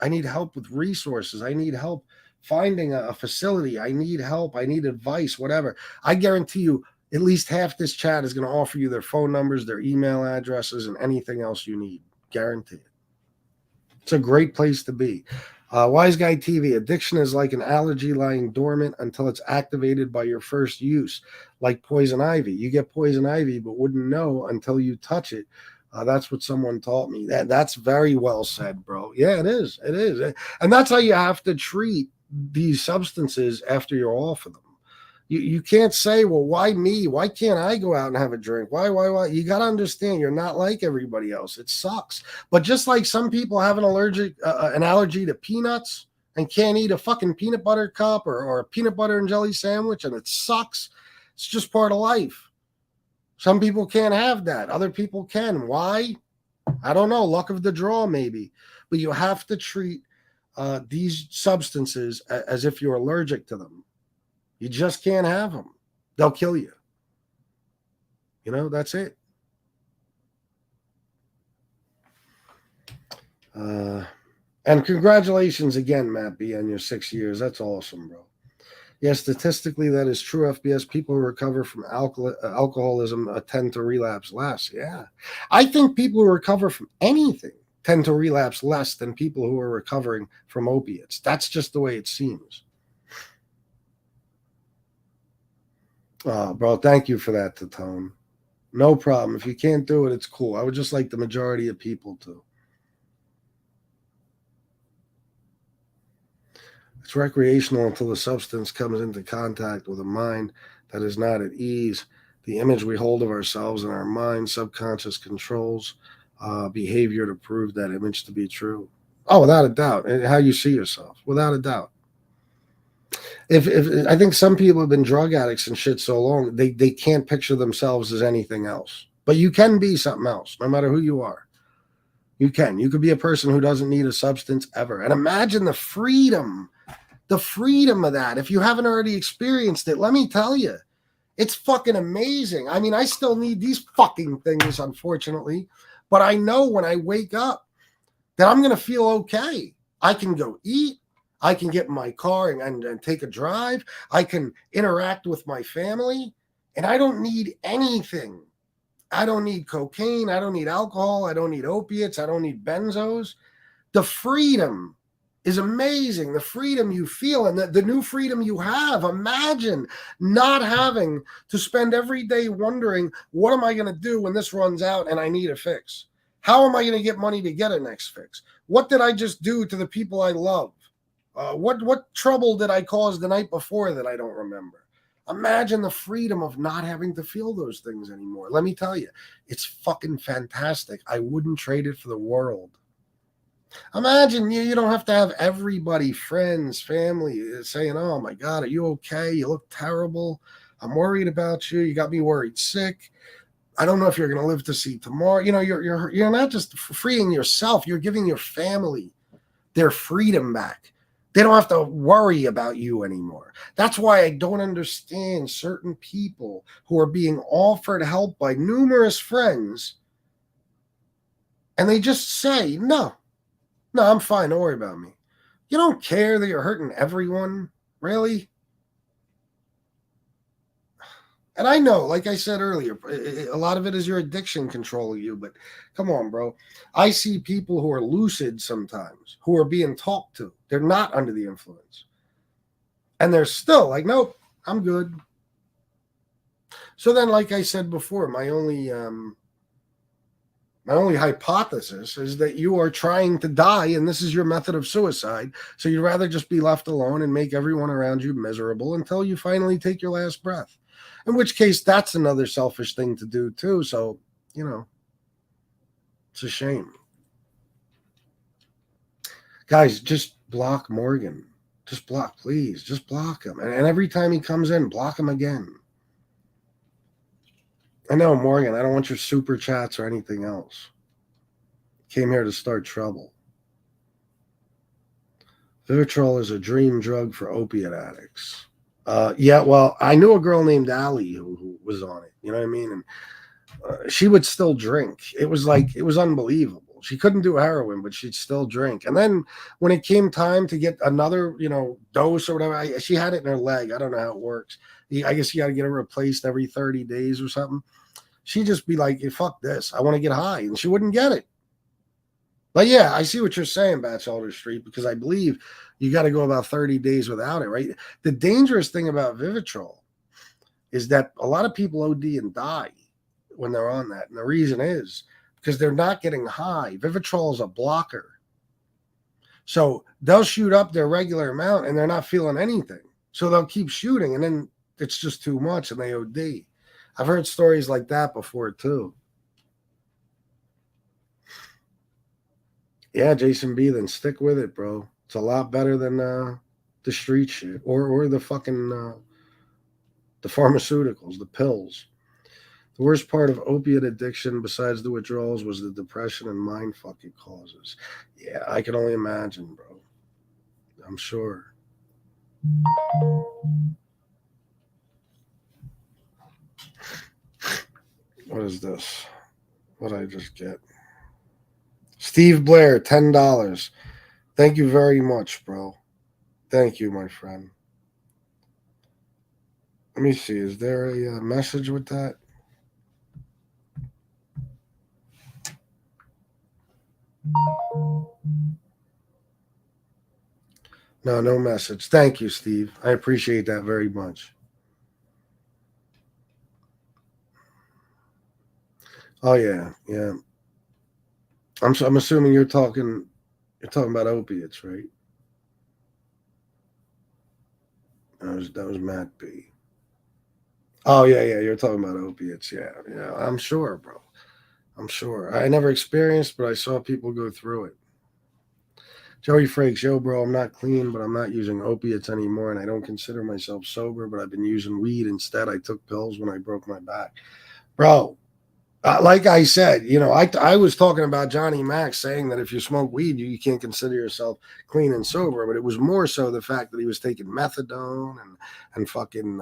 Speaker 1: I need help with resources. I need help finding a facility. I need help. I need advice, whatever. I guarantee you at least half this chat is going to offer you their phone numbers, their email addresses, and anything else you need. Guarantee it. It's a great place to be. Wise Guy TV, addiction is like an allergy lying dormant until it's activated by your first use, like poison ivy. You get poison ivy, but wouldn't know until you touch it. That's what someone taught me. That's very well said, bro. Yeah, it is. It is. And that's how you have to treat these substances after you're off of them. You can't say, well, why me? Why can't I go out and have a drink? Why? You got to understand you're not like everybody else. It sucks. But just like some people have an allergy to peanuts and can't eat a fucking peanut butter cup or a peanut butter and jelly sandwich, and it sucks. It's just part of life. Some people can't have that. Other people can. Why? I don't know. Luck of the draw, maybe. But you have to treat these substances as if you're allergic to them. You just can't have them. They'll kill you. You know, that's it. And congratulations again, Matt B, on your 6 years. That's awesome, bro. Yeah, statistically, that is true, FBS. People who recover from alcoholism tend to relapse less. Yeah. I think people who recover from anything tend to relapse less than people who are recovering from opiates. That's just the way it seems. Oh, bro, thank you for that, Tatone. No problem. If you can't do it, it's cool. I would just like the majority of people to. It's recreational until the substance comes into contact with a mind that is not at ease. The image we hold of ourselves in our mind, subconscious controls behavior to prove that image to be true. Oh, without a doubt. And how you see yourself, without a doubt. If I think some people have been drug addicts and shit so long, they can't picture themselves as anything else. But you can be something else, no matter who you are. You can. You could be a person who doesn't need a substance ever. And imagine the freedom of that. If you haven't already experienced it, let me tell you, it's fucking amazing. I mean, I still need these fucking things, unfortunately, but I know when I wake up that I'm going to feel okay. I can go eat. I can get in my car and take a drive. I can interact with my family, and I don't need anything. I don't need cocaine. I don't need alcohol. I don't need opiates. I don't need benzos. The freedom is amazing. The freedom you feel and the new freedom you have. Imagine not having to spend every day wondering, what am I going to do when this runs out and I need a fix? How am I going to get money to get a next fix? What did I just do to the people I love? What trouble did I cause the night before that I don't remember? Imagine the freedom of not having to feel those things anymore. Let me tell you, it's fucking fantastic. I wouldn't trade it for the world. Imagine you don't have to have everybody, friends, family, saying, oh my God, are you okay? You look terrible. I'm worried about you. You got me worried sick. I don't know if you're going to live to see tomorrow. You know, you're not just freeing yourself. You're giving your family their freedom back. They don't have to worry about you anymore. That's why I don't understand certain people who are being offered help by numerous friends, and they just say, no, I'm fine. Don't worry about me. You don't care that you're hurting everyone, really? And I know, like I said earlier, a lot of it is your addiction controlling you, but come on, bro. I see people who are lucid sometimes, who are being talked to. They're not under the influence. And they're still like, nope, I'm good. So then, like I said before, my only hypothesis is that you are trying to die, and this is your method of suicide. So you'd rather just be left alone and make everyone around you miserable until you finally take your last breath. In which case, that's another selfish thing to do too. So, you know, it's a shame. Guys, just block Morgan. Just block, please. Just block him. And every time he comes in, block him again. I know, Morgan. I don't want your super chats or anything else. Came here to start trouble. Vivitrol is a dream drug for opiate addicts. Yeah, well, I knew a girl named Allie who was on it. You know what I mean? And she would still drink. It was like it was unbelievable. She couldn't do heroin, but she'd still drink. And then when it came time to get another, dose or whatever, she had it in her leg. I don't know how it works. I guess you got to get it replaced every 30 days or something. She'd just be like, hey, fuck this. I want to get high. And she wouldn't get it. But yeah, I see what you're saying, Batchelder Street, because I believe you got to go about 30 days without it, right? The dangerous thing about Vivitrol is that a lot of people OD and die when they're on that. And the reason is because they're not getting high. Vivitrol is a blocker. So they'll shoot up their regular amount and they're not feeling anything. So they'll keep shooting and then it's just too much and they OD. I've heard stories like that before too. Yeah, Jason B, then stick with it, bro. It's a lot better than the street shit or the fucking the pharmaceuticals, the pills. The worst part of opiate addiction, besides the withdrawals, was the depression and mind fuck it causes. Yeah, I can only imagine, bro. I'm sure. What is this? What did I just get? Steve Blair, $10. Thank you very much, bro. Thank you, my friend. Let me see. Is there a message with that? No, no message. Thank you, Steve. I appreciate that very much. Oh yeah, yeah. I'm assuming you're talking about opiates, right? That was Matt B. Oh yeah. You're talking about opiates. Yeah. I'm sure, bro. I'm sure. I never experienced, but I saw people go through it. Joey Frakes, yo, bro, I'm not clean, but I'm not using opiates anymore, and I don't consider myself sober, but I've been using weed instead. I took pills when I broke my back, bro. Like I said, I was talking about Johnny Mac saying that if you smoke weed, you can't consider yourself clean and sober, but it was more so the fact that he was taking methadone and fucking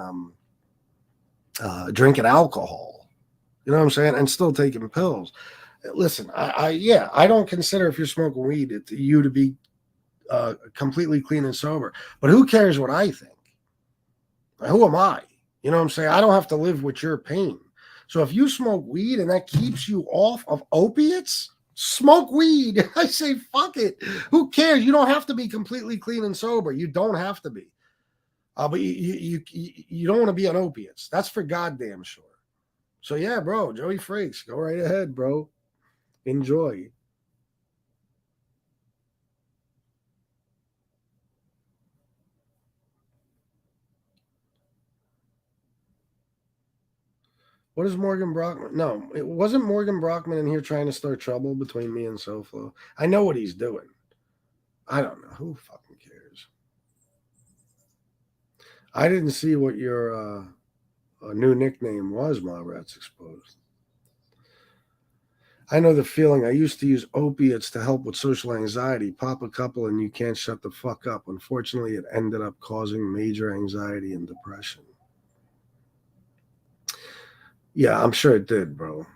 Speaker 1: drinking alcohol. You know what I'm saying? And still taking pills. Listen, I don't consider if you're smoking weed you to be completely clean and sober. But who cares what I think? Who am I? You know what I'm saying? I don't have to live with your pain. So if you smoke weed and that keeps you off of opiates, smoke weed. I say, fuck it. Who cares? You don't have to be completely clean and sober. You don't have to be. But you don't want to be on opiates. That's for goddamn sure. So yeah, bro, Joey Frakes, go right ahead, bro. Enjoy. What is Morgan Brockman? No, it wasn't Morgan Brockman in here trying to start trouble between me and SoFlo. I know what he's doing. I don't know. Who fucking cares? I didn't see what your new nickname was, Ma Rats Exposed. I know the feeling. I used to use opiates to help with social anxiety. Pop a couple and you can't shut the fuck up. Unfortunately, it ended up causing major anxiety and depression. Yeah, I'm sure it did, bro.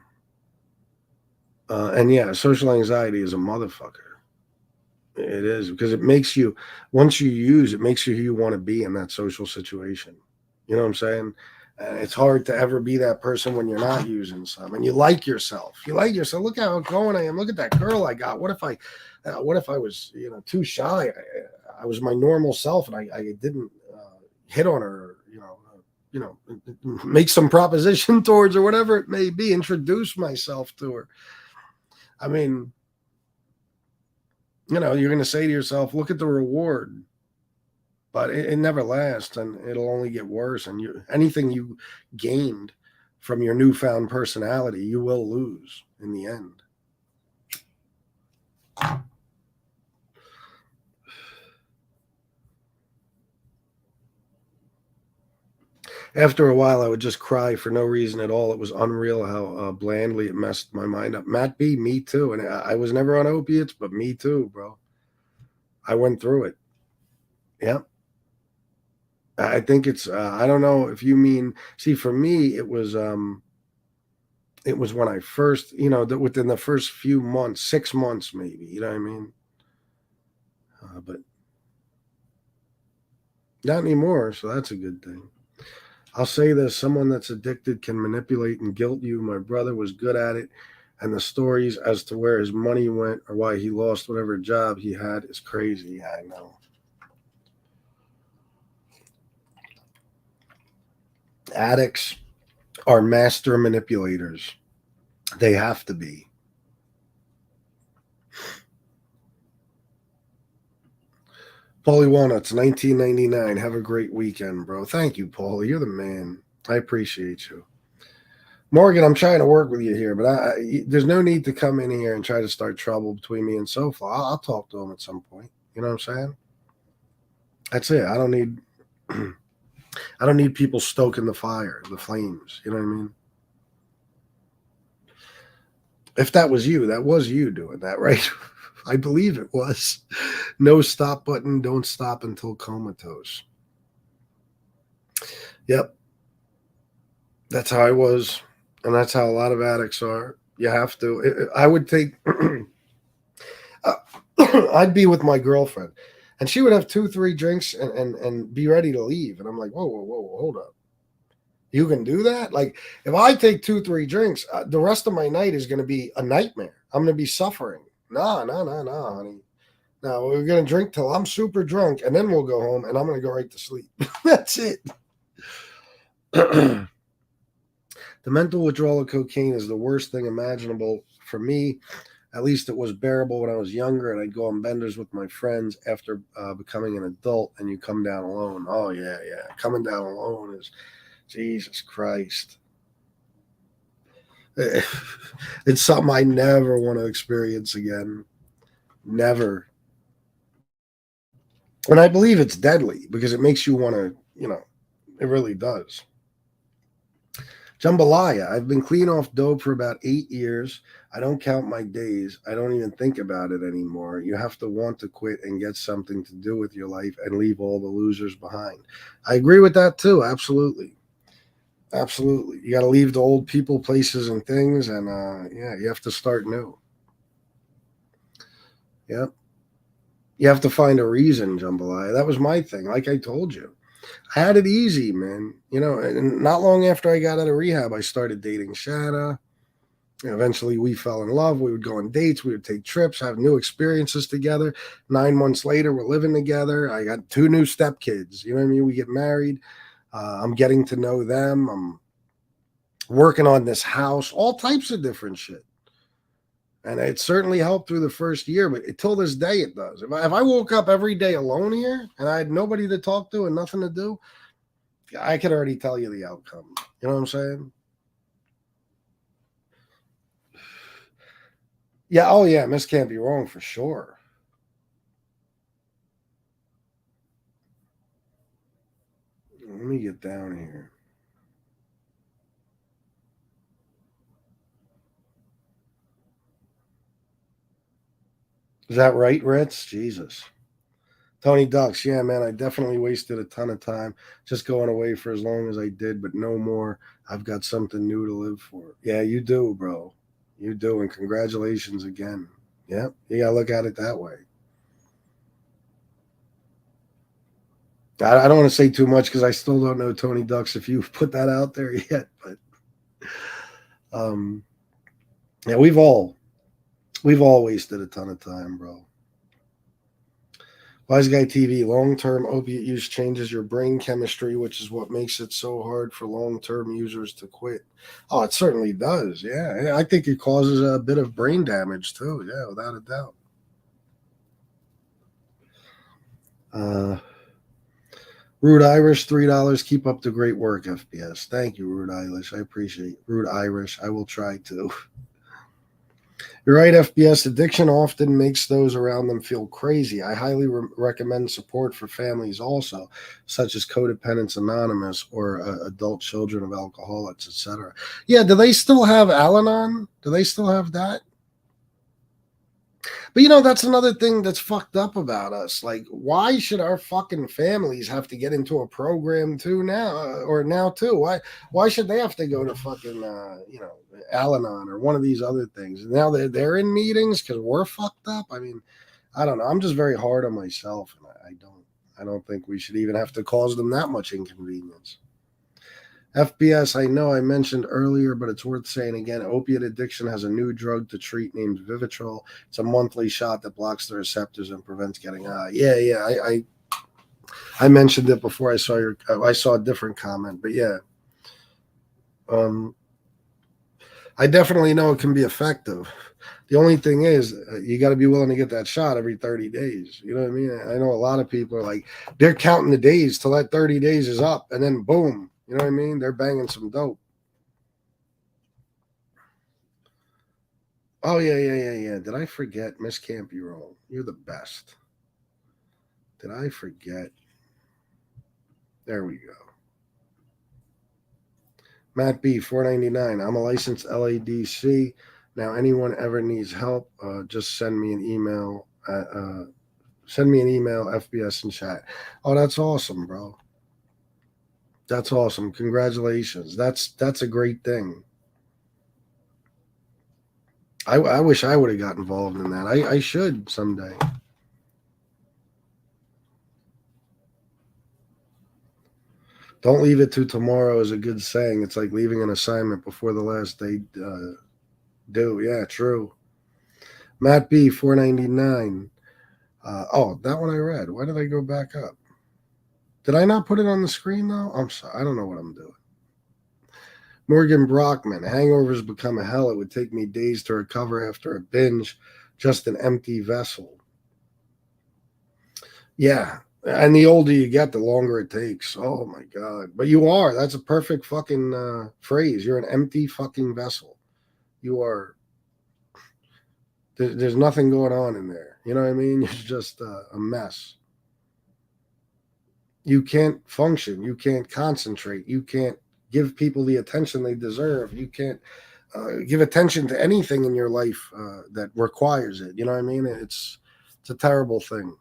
Speaker 1: And yeah, social anxiety is a motherfucker. It is because it makes you, once you use, it makes you who you want to be in that social situation. You know what I'm saying? It's hard to ever be that person when you're not using some, and you like yourself. You like yourself. Look how outgoing I am. Look at that girl I got. What if I was, too shy? I was my normal self, and I didn't hit on her. Make some proposition towards or whatever it may be. Introduce myself to her. I mean, you're going to say to yourself, look at the reward, but it never lasts and it'll only get worse. And anything you gained from your newfound personality, you will lose in the end. After a while, I would just cry for no reason at all. It was unreal how blandly it messed my mind up. Matt B, me too. And I was never on opiates, but me too, bro. I went through it. Yeah. I think it's, I don't know if you mean, see, for me, it was when I first, within the first few months, 6 months, maybe, you know what I mean? But not anymore. So that's a good thing. I'll say this, someone that's addicted can manipulate and guilt you. My brother was good at it, and the stories as to where his money went or why he lost whatever job he had is crazy. I know. Addicts are master manipulators. They have to be. Paulie Walnuts, 1999. Have a great weekend, bro. Thank you, Paulie. You're the man. I appreciate you. Morgan, I'm trying to work with you here, but there's no need to come in here and try to start trouble between me and Sofa. I'll talk to him at some point. You know what I'm saying? That's it. I don't need I don't need people stoking the fire, the flames. You know what I mean? If that was you doing that, right? I believe it was. No stop button. Don't stop until comatose. Yep. That's how I was. And that's how a lot of addicts are. You have to. I would think I'd be with my girlfriend and she would have 2, 3 drinks and be ready to leave. And I'm like, whoa, hold up. You can do that? Like, if I take 2, 3 drinks, the rest of my night is going to be a nightmare. I'm going to be suffering. No, honey. No, we're going to drink till I'm super drunk, and then we'll go home, and I'm going to go right to sleep. That's it. The mental withdrawal of cocaine is the worst thing imaginable for me. At least it was bearable when I was younger, and I'd go on benders with my friends after becoming an adult, and you come down alone. Oh, yeah. Coming down alone is... Jesus Christ. It's something I never want to experience again. Never. And I believe it's deadly because it makes you want to, it really does. Jambalaya. I've been clean off dope for about 8 years. I don't count my days. I don't even think about it anymore. You have to want to quit and get something to do with your life and leave all the losers behind. I agree with that too. Absolutely. Absolutely. You got to leave the old people, places, and things. And you have to start new. Yep. You have to find a reason, Jambalaya. That was my thing. Like I told you, I had it easy, man. And not long after I got out of rehab, I started dating Shanna. Eventually, we fell in love. We would go on dates. We would take trips, have new experiences together. 9 months later, we're living together. I got 2 new stepkids. You know what I mean? We get married. I'm getting to know them. I'm working on this house, all types of different shit. And it certainly helped through the first year, but till this day it does. If I woke up every day alone here and I had nobody to talk to and nothing to do, I could already tell you the outcome. You know what I'm saying? Yeah, oh yeah, Miss Can't Be Wrong for sure. Let me get down here. Is that right, Ritz? Jesus. Tony Ducks, yeah, man, I definitely wasted a ton of time just going away for as long as I did, but no more. I've got something new to live for. Yeah, you do, bro. You do, and congratulations again. Yeah, you gotta look at it that way. I don't want to say too much because I still don't know Tony Ducks if you've put that out there yet, but yeah, we've all wasted a ton of time, bro. Wise Guy TV, long-term opiate use changes your brain chemistry, which is what makes it so hard for long-term users to quit. Oh, it certainly does. Yeah, I think it causes a bit of brain damage too. Yeah, without a doubt. Rude Irish, $3. Keep up the great work, FBS. Thank you, Rude Irish. I appreciate Rude Irish. I will try to. You're right, FBS. Addiction often makes those around them feel crazy. I highly recommend support for families also, such as Codependents Anonymous or adult children of alcoholics, etc. Yeah, do they still have Al-Anon? Do they still have that? But that's another thing that's fucked up about us. Like, why should our fucking families have to get into a program too now, or now too? Why should they have to go to fucking Al-Anon or one of these other things? Now they're in meetings because we're fucked up. I mean, I don't know. I'm just very hard on myself, and I don't think we should even have to cause them that much inconvenience. FBS, I know I mentioned earlier, but it's worth saying again. Opiate addiction has a new drug to treat named Vivitrol. It's a monthly shot that blocks the receptors and prevents getting high. Yeah. I mentioned it before. I saw a different comment, but yeah. I definitely know it can be effective. The only thing is, you got to be willing to get that shot every 30 days. You know what I mean? I know a lot of people are like, they're counting the days till that 30 days is up, and then boom. You know what I mean? They're banging some dope. Oh, yeah. Did I forget Miss Campy Roll? You're the best. Did I forget? There we go. Matt B, $4.99. I'm a licensed LADC. Now, anyone ever needs help, just send me an email. Send me an email, FBS in chat. Oh, that's awesome, bro. That's awesome. Congratulations. That's a great thing. I wish I would have got involved in that. I should someday. Don't leave it to tomorrow is a good saying. It's like leaving an assignment before the last day due. Yeah, true. Matt B, $4.99. That one I read. Why did I go back up? Did I not put it on the screen though? I'm sorry. I don't know what I'm doing. Morgan Brockman, hangovers become a hell. It would take me days to recover after a binge, just an empty vessel. Yeah. And the older you get, the longer it takes. Oh my God. But you are. That's a perfect fucking phrase. You're an empty fucking vessel. You are. There's nothing going on in there. You know what I mean? You're just a mess. You can't function. You can't concentrate. You can't give people the attention they deserve. You can't give attention to anything in your life that requires it. You know what I mean? It's a terrible thing.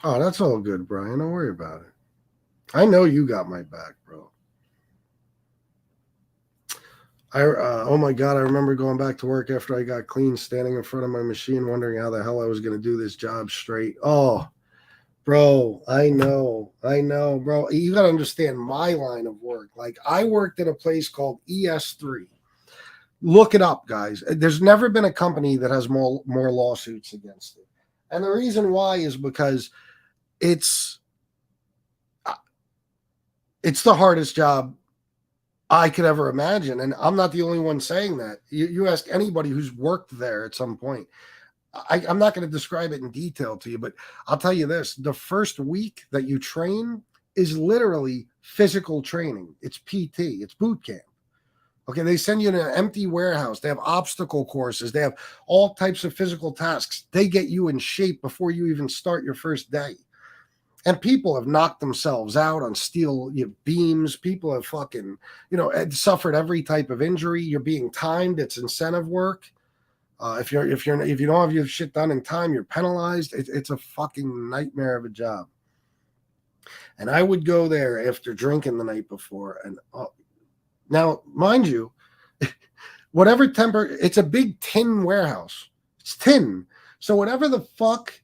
Speaker 1: Oh, that's all good, Brian. Don't worry about it. I know you got my back, bro. Oh my God, I remember going back to work after I got clean, standing in front of my machine, wondering how the hell I was going to do this job straight. Oh, bro, I know, bro. You got to understand my line of work. Like, I worked at a place called ES3. Look it up, guys. There's never been a company that has more lawsuits against it. And the reason why is because it's the hardest job I could ever imagine. And I'm not the only one saying that. You ask anybody who's worked there at some point. I'm not going to describe it in detail to you, but I'll tell you this. The first week that you train is literally physical training. It's PT. It's boot camp. Okay, they send you in an empty warehouse. They have obstacle courses. They have all types of physical tasks. They get you in shape before you even start your first day. And people have knocked themselves out on steel beams. People have fucking, suffered every type of injury. You're being timed. It's incentive work. If you don't have your shit done in time, you're penalized. It's a fucking nightmare of a job. And I would go there after drinking the night before. And now, mind you, whatever it's a big tin warehouse. It's tin. So whatever the fuck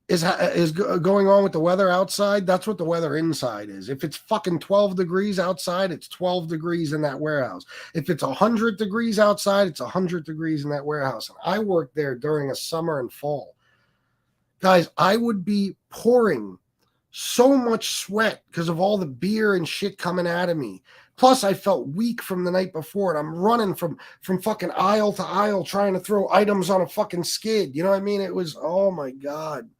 Speaker 1: is going on with the weather outside, that's what the weather inside is. If it's fucking 12 degrees outside, it's 12 degrees in that warehouse. If it's 100 degrees outside, it's 100 degrees in that warehouse. And I worked there during a summer and fall. Guys, I would be pouring so much sweat because of all the beer and shit coming out of me. Plus, I felt weak from the night before, and I'm running from fucking aisle to aisle trying to throw items on a fucking skid. You know what I mean? It was, oh my God.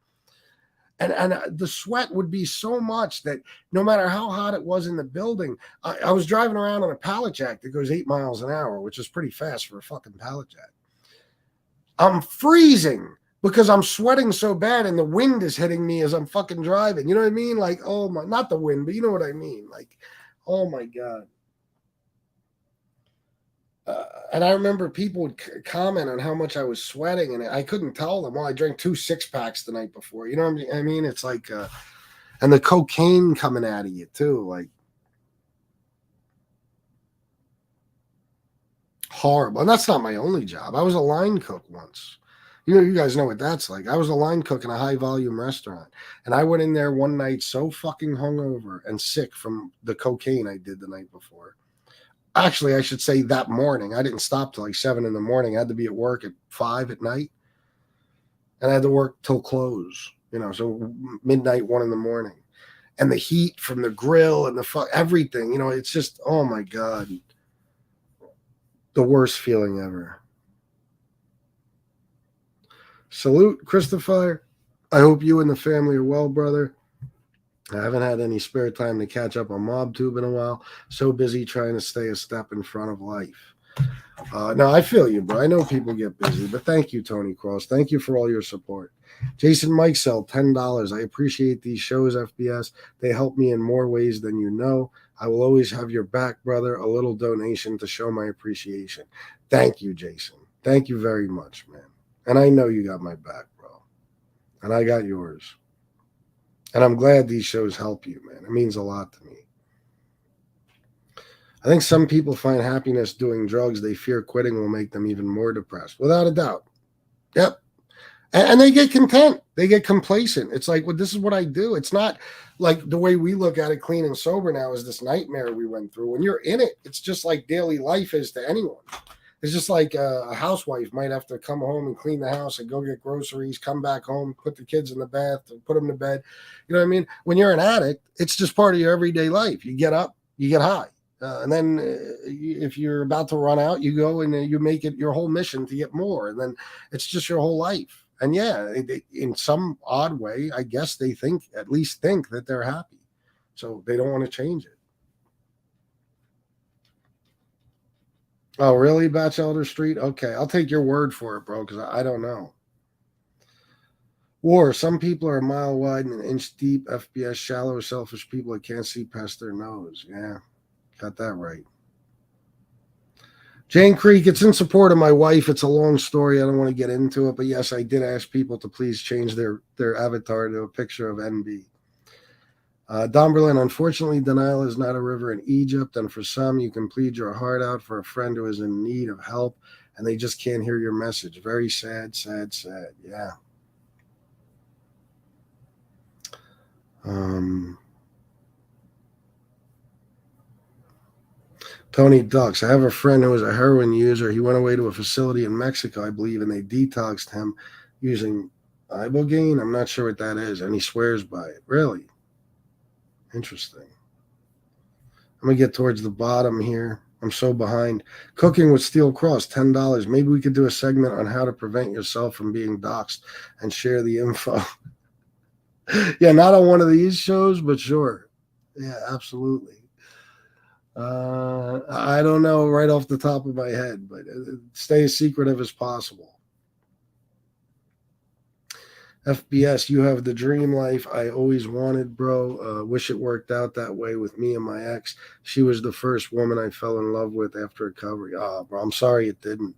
Speaker 1: And the sweat would be so much that no matter how hot it was in the building, I was driving around on a pallet jack that goes 8 miles an hour, which is pretty fast for a fucking pallet jack. I'm freezing because I'm sweating so bad and the wind is hitting me as I'm fucking driving. You know what I mean? Like, oh my, not the wind, but you know what I mean? Like, oh my God. And I remember people would comment on how much I was sweating, and I couldn't tell them. Well, I drank 2 6-packs the night before. You know what I mean? It's like, and the cocaine coming out of you too, like horrible. And that's not my only job. I was a line cook once. You guys know what that's like. I was a line cook in a high volume restaurant, and I went in there one night so fucking hungover and sick from the cocaine I did the night before. Actually, I should say that morning. I didn't stop till like 7 in the morning. I had to be at work at 5 at night. And I had to work till close, so midnight, 1 in the morning. And the heat from the grill and everything, it's just, oh my God. The worst feeling ever. Salute, Christopher. I hope you and the family are well, brother. I haven't had any spare time to catch up on MobTube in a while. So busy trying to stay a step in front of life. No, I feel you, bro. I know people get busy, but thank you, Tony Cross. Thank you for all your support. Jason Mikesell, $10. I appreciate these shows, FBS. They help me in more ways than you know. I will always have your back, brother. A little donation to show my appreciation. Thank you, Jason. Thank you very much, man. And I know you got my back, bro. And I got yours. And I'm glad these shows help you, man. It means a lot to me. I think some people find happiness doing drugs. They fear quitting will make them even more depressed. Without a doubt. Yep. And they get content. They get complacent. It's like, well, this is what I do. It's not like the way we look at it, clean and sober now, is this nightmare we went through. When you're in it, it's just like daily life is to anyone. It's just like a housewife might have to come home and clean the house and go get groceries, come back home, put the kids in the bath, and put them to bed. You know what I mean? When you're an addict, it's just part of your everyday life. You get up, you get high. And then if you're about to run out, you go and you make it your whole mission to get more. And then it's just your whole life. And yeah, in some odd way, I guess they at least think that they're happy. So they don't want to change it. Oh, really, Batchelder Street? Okay, I'll take your word for it, bro, because I don't know. War, some people are a mile wide and an inch deep. FBS, shallow, selfish people that can't see past their nose. Yeah, got that right. Jane Creek, it's in support of my wife. It's a long story. I don't want to get into it, but yes, I did ask people to please change their avatar to a picture of NB. Don Berlin, unfortunately, denial is not a river in Egypt, and for some, you can plead your heart out for a friend who is in need of help, and they just can't hear your message. Very sad, sad, sad. Yeah. Tony Ducks, I have a friend who was a heroin user. He went away to a facility in Mexico, I believe, and they detoxed him using ibogaine. I'm not sure what that is, and he swears by it. Really? Interesting. I'm going to get towards the bottom here. I'm so behind. Cooking with Steel Cross, $10. Maybe we could do a segment on how to prevent yourself from being doxxed and share the info. Yeah, not on one of these shows, but sure. Yeah, absolutely. I don't know right off the top of my head, but stay as secretive as possible. FBS, you have the dream life I always wanted, bro. Wish it worked out that way with me and my ex. She was the first woman I fell in love with after recovery. Bro, I'm sorry it didn't.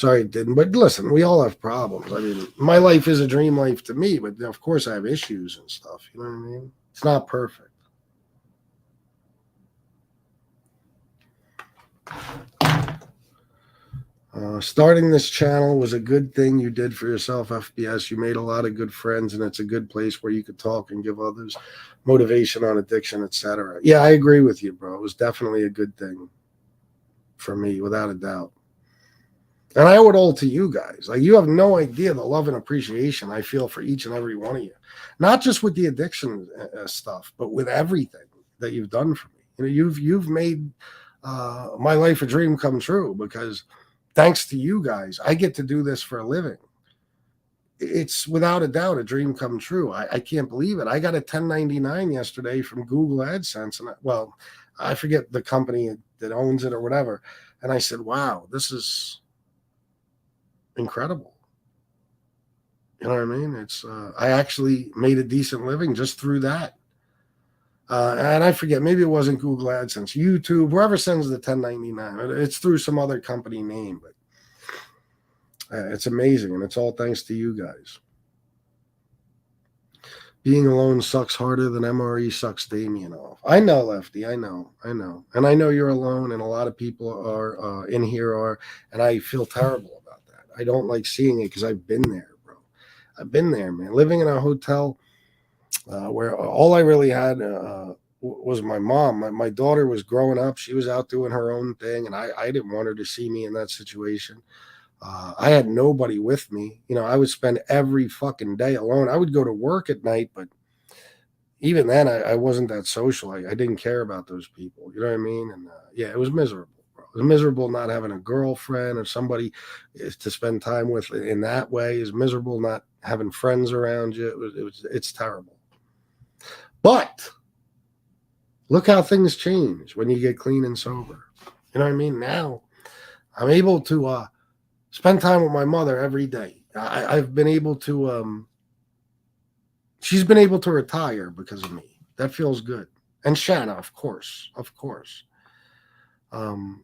Speaker 1: But listen, we all have problems. I mean, my life is a dream life to me, but of course I have issues and stuff. You know what I mean? It's not perfect. Starting this channel was a good thing you did for yourself, FBS. You made a lot of good friends, and it's a good place where you could talk and give others motivation on addiction, etc. Yeah, I agree with you, bro. It was definitely a good thing for me, without a doubt. And I owe it all to you guys. Like, you have no idea the love and appreciation I feel for each and every one of you. Not just with the addiction stuff, but with everything that you've done for me. You know, you've made my life a dream come true, because thanks to you guys, I get to do this for a living. it's without a doubt a dream come true. I can't believe it. I got a 1099 yesterday from Google AdSense, and I forget the company that owns it or whatever. And I said, wow, this is incredible. You know what I mean? It's I actually made a decent living just through that. And I forget, maybe it wasn't Google AdSense, YouTube, whoever sends the 1099. It's through some other company name, but it's amazing, and it's all thanks to you guys. Being alone sucks harder than MRE sucks Damien off. I know, Lefty. I know. And I know you're alone, and a lot of people are in here are, and I feel terrible about that. I don't like seeing it because I've been there, bro. I've been there, man. Living in a hotel where all I really had was my mom. My daughter was growing up. She was out doing her own thing, and I didn't want her to see me in that situation. I had nobody with me. You know, I would spend every fucking day alone. I would go to work at night, but even then, I wasn't that social. I didn't care about those people. You know what I mean? And yeah, it was miserable, bro. It was miserable not having a girlfriend or somebody to spend time with in that way. It's miserable not having friends around you. It's terrible. But look how things change when you get clean and sober. You know what I mean? Now I'm able to spend time with my mother every day. I've been able to, she's been able to retire because of me. That feels good. And Shanna, of course. And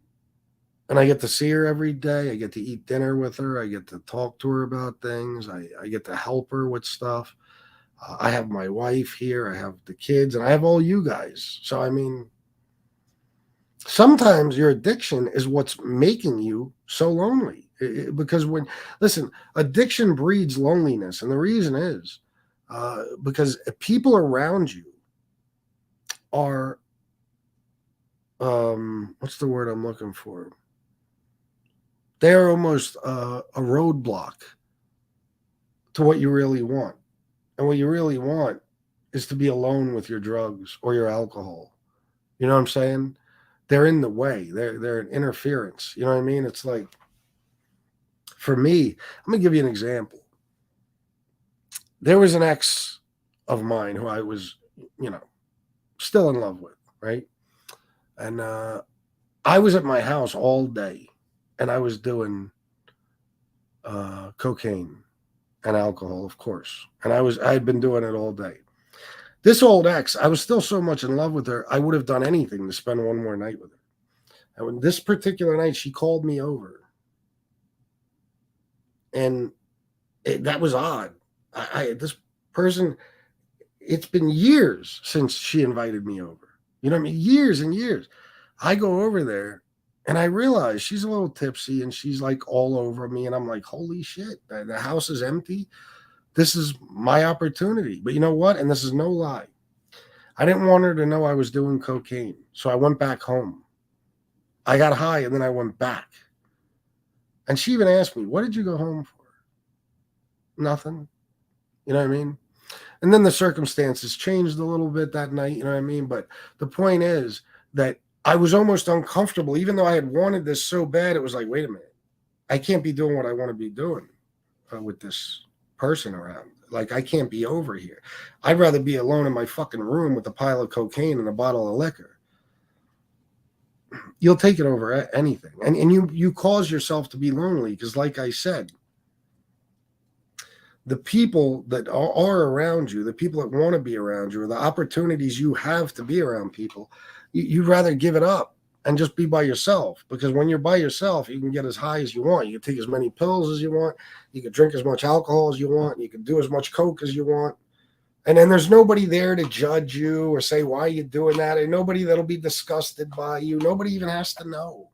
Speaker 1: I get to see her every day. I get to eat dinner with her. I get to talk to her about things. I get to help her with stuff. I have my wife here. I have the kids, and I have all you guys. So, I mean, sometimes your addiction is what's making you so lonely. Because listen, addiction breeds loneliness. And the reason is because people around you are, what's the word I'm looking for? They're almost a roadblock to what you really want. And what you really want is to be alone with your drugs or your alcohol. You know what I'm saying? They're in the way. They're an interference. You know what I mean? It's like, for me, I'm going to give you an example. There was an ex of mine who I was, still in love with, right? And I was at my house all day, and I was doing cocaine and alcohol, of course. And I had been doing it all day. This old ex, I was still so much in love with her, I would have done anything to spend one more night with her. And when this particular night, she called me over. And that was odd. This person, it's been years since she invited me over. You know what I mean? Years and years. I go over there, and I realize she's a little tipsy, and she's like all over me. And I'm like, holy shit, the house is empty. This is my opportunity. But you know what? And this is no lie. I didn't want her to know I was doing cocaine. So I went back home. I got high, and then I went back. And she even asked me, what did you go home for? Nothing. You know what I mean? And then the circumstances changed a little bit that night. You know what I mean? But the point is that I was almost uncomfortable. Even though I had wanted this so bad, it was like, wait a minute. I can't be doing what I want to be doing with this person around. Like, I can't be over here. I'd rather be alone in my fucking room with a pile of cocaine and a bottle of liquor. You'll take it over anything. And you cause yourself to be lonely because, like I said, the people that are around you, the people that want to be around you, or the opportunities you have to be around people, you'd rather give it up and just be by yourself. Because when you're by yourself, you can get as high as you want. You can take as many pills as you want. You can drink as much alcohol as you want. You can do as much coke as you want. And then there's nobody there to judge you or say, why are you doing that? And nobody that'll be disgusted by you. Nobody even has to know.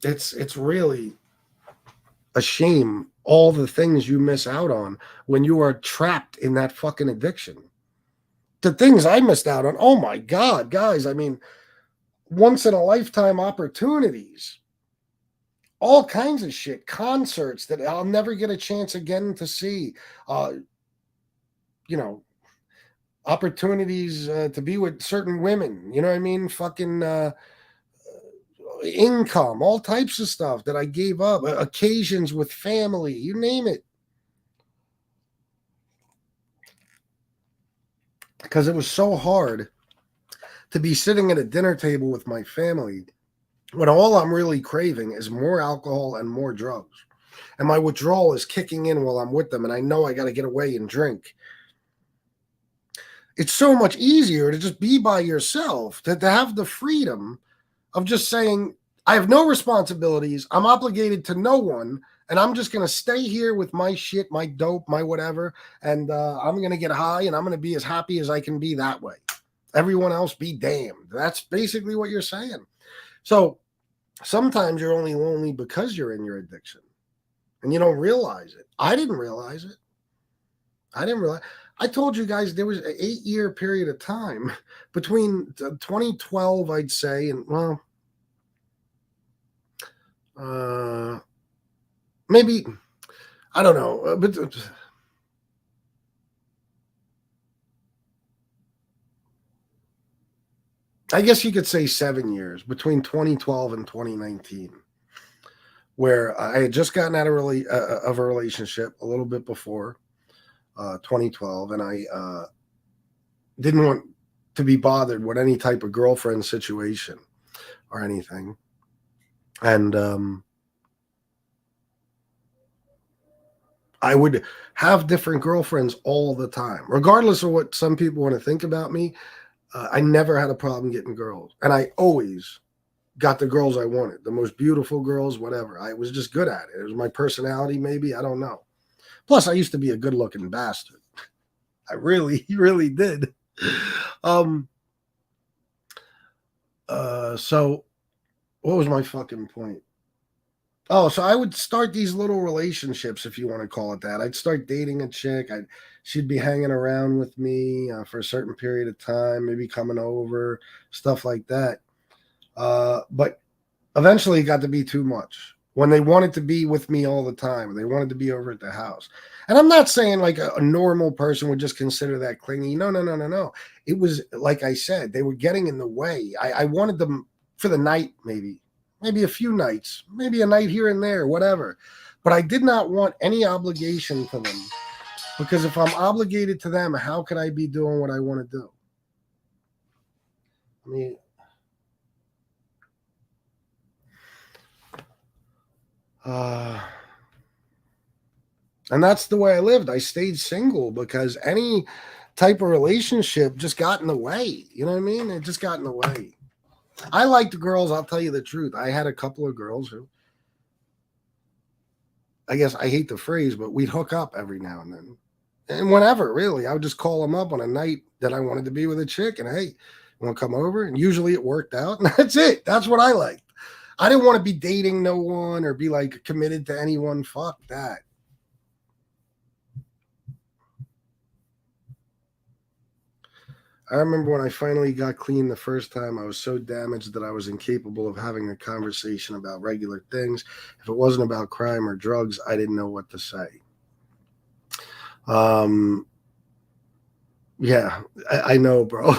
Speaker 1: It's really a shame, all the things you miss out on when you are trapped in that fucking addiction. The things I missed out on, oh my God, guys, I mean, once in a lifetime opportunities, all kinds of shit, concerts that I'll never get a chance again to see, opportunities to be with certain women, you know what I mean? Fucking income, all types of stuff that I gave up, occasions with family, you name it. Because it was so hard to be sitting at a dinner table with my family when all I'm really craving is more alcohol and more drugs. And my withdrawal is kicking in while I'm with them, and I know I got to get away and drink. It's so much easier to just be by yourself, to have the freedom of just saying, I have no responsibilities, I'm obligated to no one, and I'm just going to stay here with my shit, my dope, my whatever, and I'm going to get high, and I'm going to be as happy as I can be that way. Everyone else be damned. That's basically what you're saying. So sometimes you're only lonely because you're in your addiction, and you don't realize it. I didn't realize it. I told you guys there was an 8-year period of time between 2012, I'd say, and maybe, I don't know, but I guess you could say 7 years between 2012 and 2019, where I had just gotten out of a relationship a little bit before 2012, and I didn't want to be bothered with any type of girlfriend situation or anything. And I would have different girlfriends all the time, regardless of what some people want to think about me. I never had a problem getting girls, and I always got the girls I wanted, the most beautiful girls, whatever. I was just good at it. It was my personality, maybe. I don't know. Plus, I used to be a good-looking bastard. I really, really did. So what was my fucking point? Oh, so I would start these little relationships, if you want to call it that. I'd start dating a chick. She'd be hanging around with me for a certain period of time, maybe coming over, stuff like that. But eventually it got to be too much when they wanted to be with me all the time. They wanted to be over at the house. And I'm not saying like a normal person would just consider that clingy. No. It was, like I said, they were getting in the way. I wanted them for the night, maybe a few nights, maybe a night here and there, whatever. But I did not want any obligation to them, because if I'm obligated to them, how could I be doing what I want to do? I mean, and that's the way I lived. I stayed single because any type of relationship just got in the way. You know what I mean? It just got in the way. I liked girls, I'll tell you the truth. I had a couple of girls who, I guess I hate the phrase, but we'd hook up every now and then. And whenever, really. I would just call them up on a night that I wanted to be with a chick, and hey, you want to come over? And usually it worked out. And that's it. That's what I liked. I didn't want to be dating no one or be like committed to anyone. Fuck that. I remember when I finally got clean the first time, I was so damaged that I was incapable of having a conversation about regular things. If it wasn't about crime or drugs, I didn't know what to say. Yeah, I know, bro.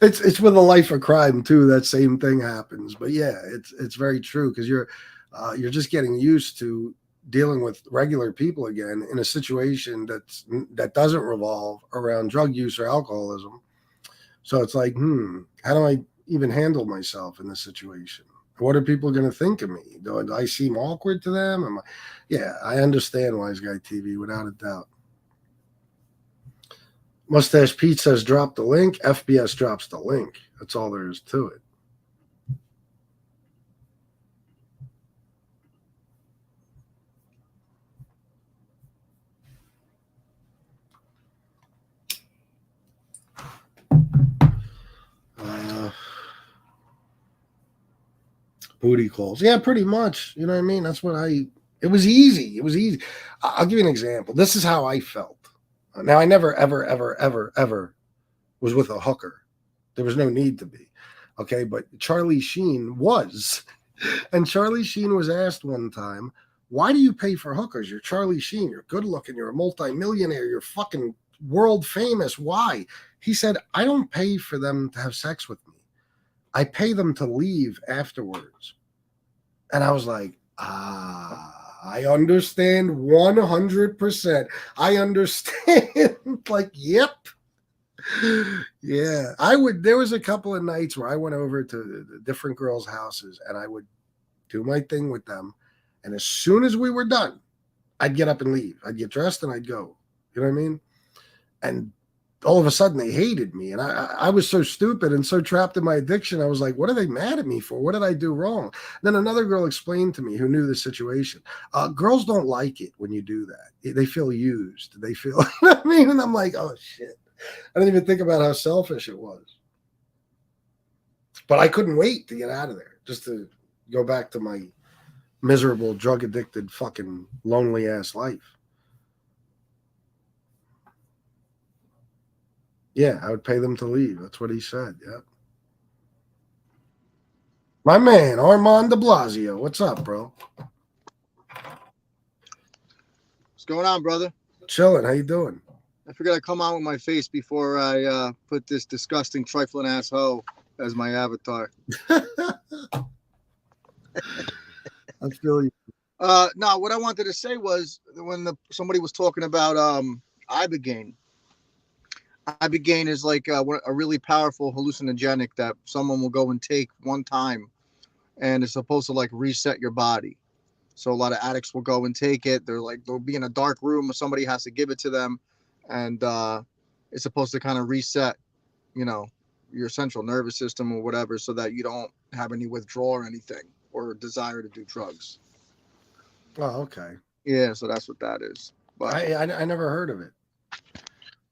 Speaker 1: It's with a life of crime too. That same thing happens, but yeah, it's very true, because you're just getting used to dealing with regular people again in a situation that doesn't revolve around drug use or alcoholism. So it's like, how do I even handle myself in this situation? What are people going to think of me? Do I seem awkward to them? Yeah, I understand Wise Guy TV without a doubt. Mustache Pete says drop the link. FBS drops the link. That's all there is to it. Booty calls. Yeah, pretty much. You know what I mean? That's what it was easy. It was easy. I'll give you an example. This is how I felt. Now, I never, ever, ever, ever, ever was with a hooker. There was no need to be. Okay. But Charlie Sheen was. And Charlie Sheen was asked one time, why do you pay for hookers? You're Charlie Sheen. You're good looking. You're a multimillionaire. You're fucking world famous. Why? He said, I don't pay for them to have sex with me. I pay them to leave afterwards. And I was like, I understand 100%. I understand. Like, yep. Yeah. There was a couple of nights where I went over to the different girls' houses and I would do my thing with them. And as soon as we were done, I'd get up and leave. I'd get dressed and I'd go. You know what I mean? And all of a sudden they hated me. And I was so stupid and so trapped in my addiction. I was like, what are they mad at me for? What did I do wrong? Then another girl explained to me who knew the situation. Girls don't like it when you do that. They feel used. They feel, you know what I mean? And I'm like, oh shit. I didn't even think about how selfish it was. But I couldn't wait to get out of there, just to go back to my miserable, drug addicted, fucking lonely ass life. Yeah, I would pay them to leave. That's what he said. Yeah. My man, Armand de Blasio. What's up, bro?
Speaker 2: What's going on, brother?
Speaker 1: Chilling. How you doing?
Speaker 2: I figured I'd come on with my face before I put this disgusting, trifling ass hoe as my avatar.
Speaker 1: I feel you.
Speaker 2: No, what I wanted to say was when somebody was talking about Ibogaine. Ibogaine is like a really powerful hallucinogenic that someone will go and take one time, and it's supposed to like reset your body. So a lot of addicts will go and take it. They'll be in a dark room, or somebody has to give it to them, and it's supposed to kind of reset, your central nervous system or whatever, so that you don't have any withdrawal or anything or desire to do drugs.
Speaker 1: Oh, okay.
Speaker 2: Yeah, so that's what that is.
Speaker 1: But I never heard of it.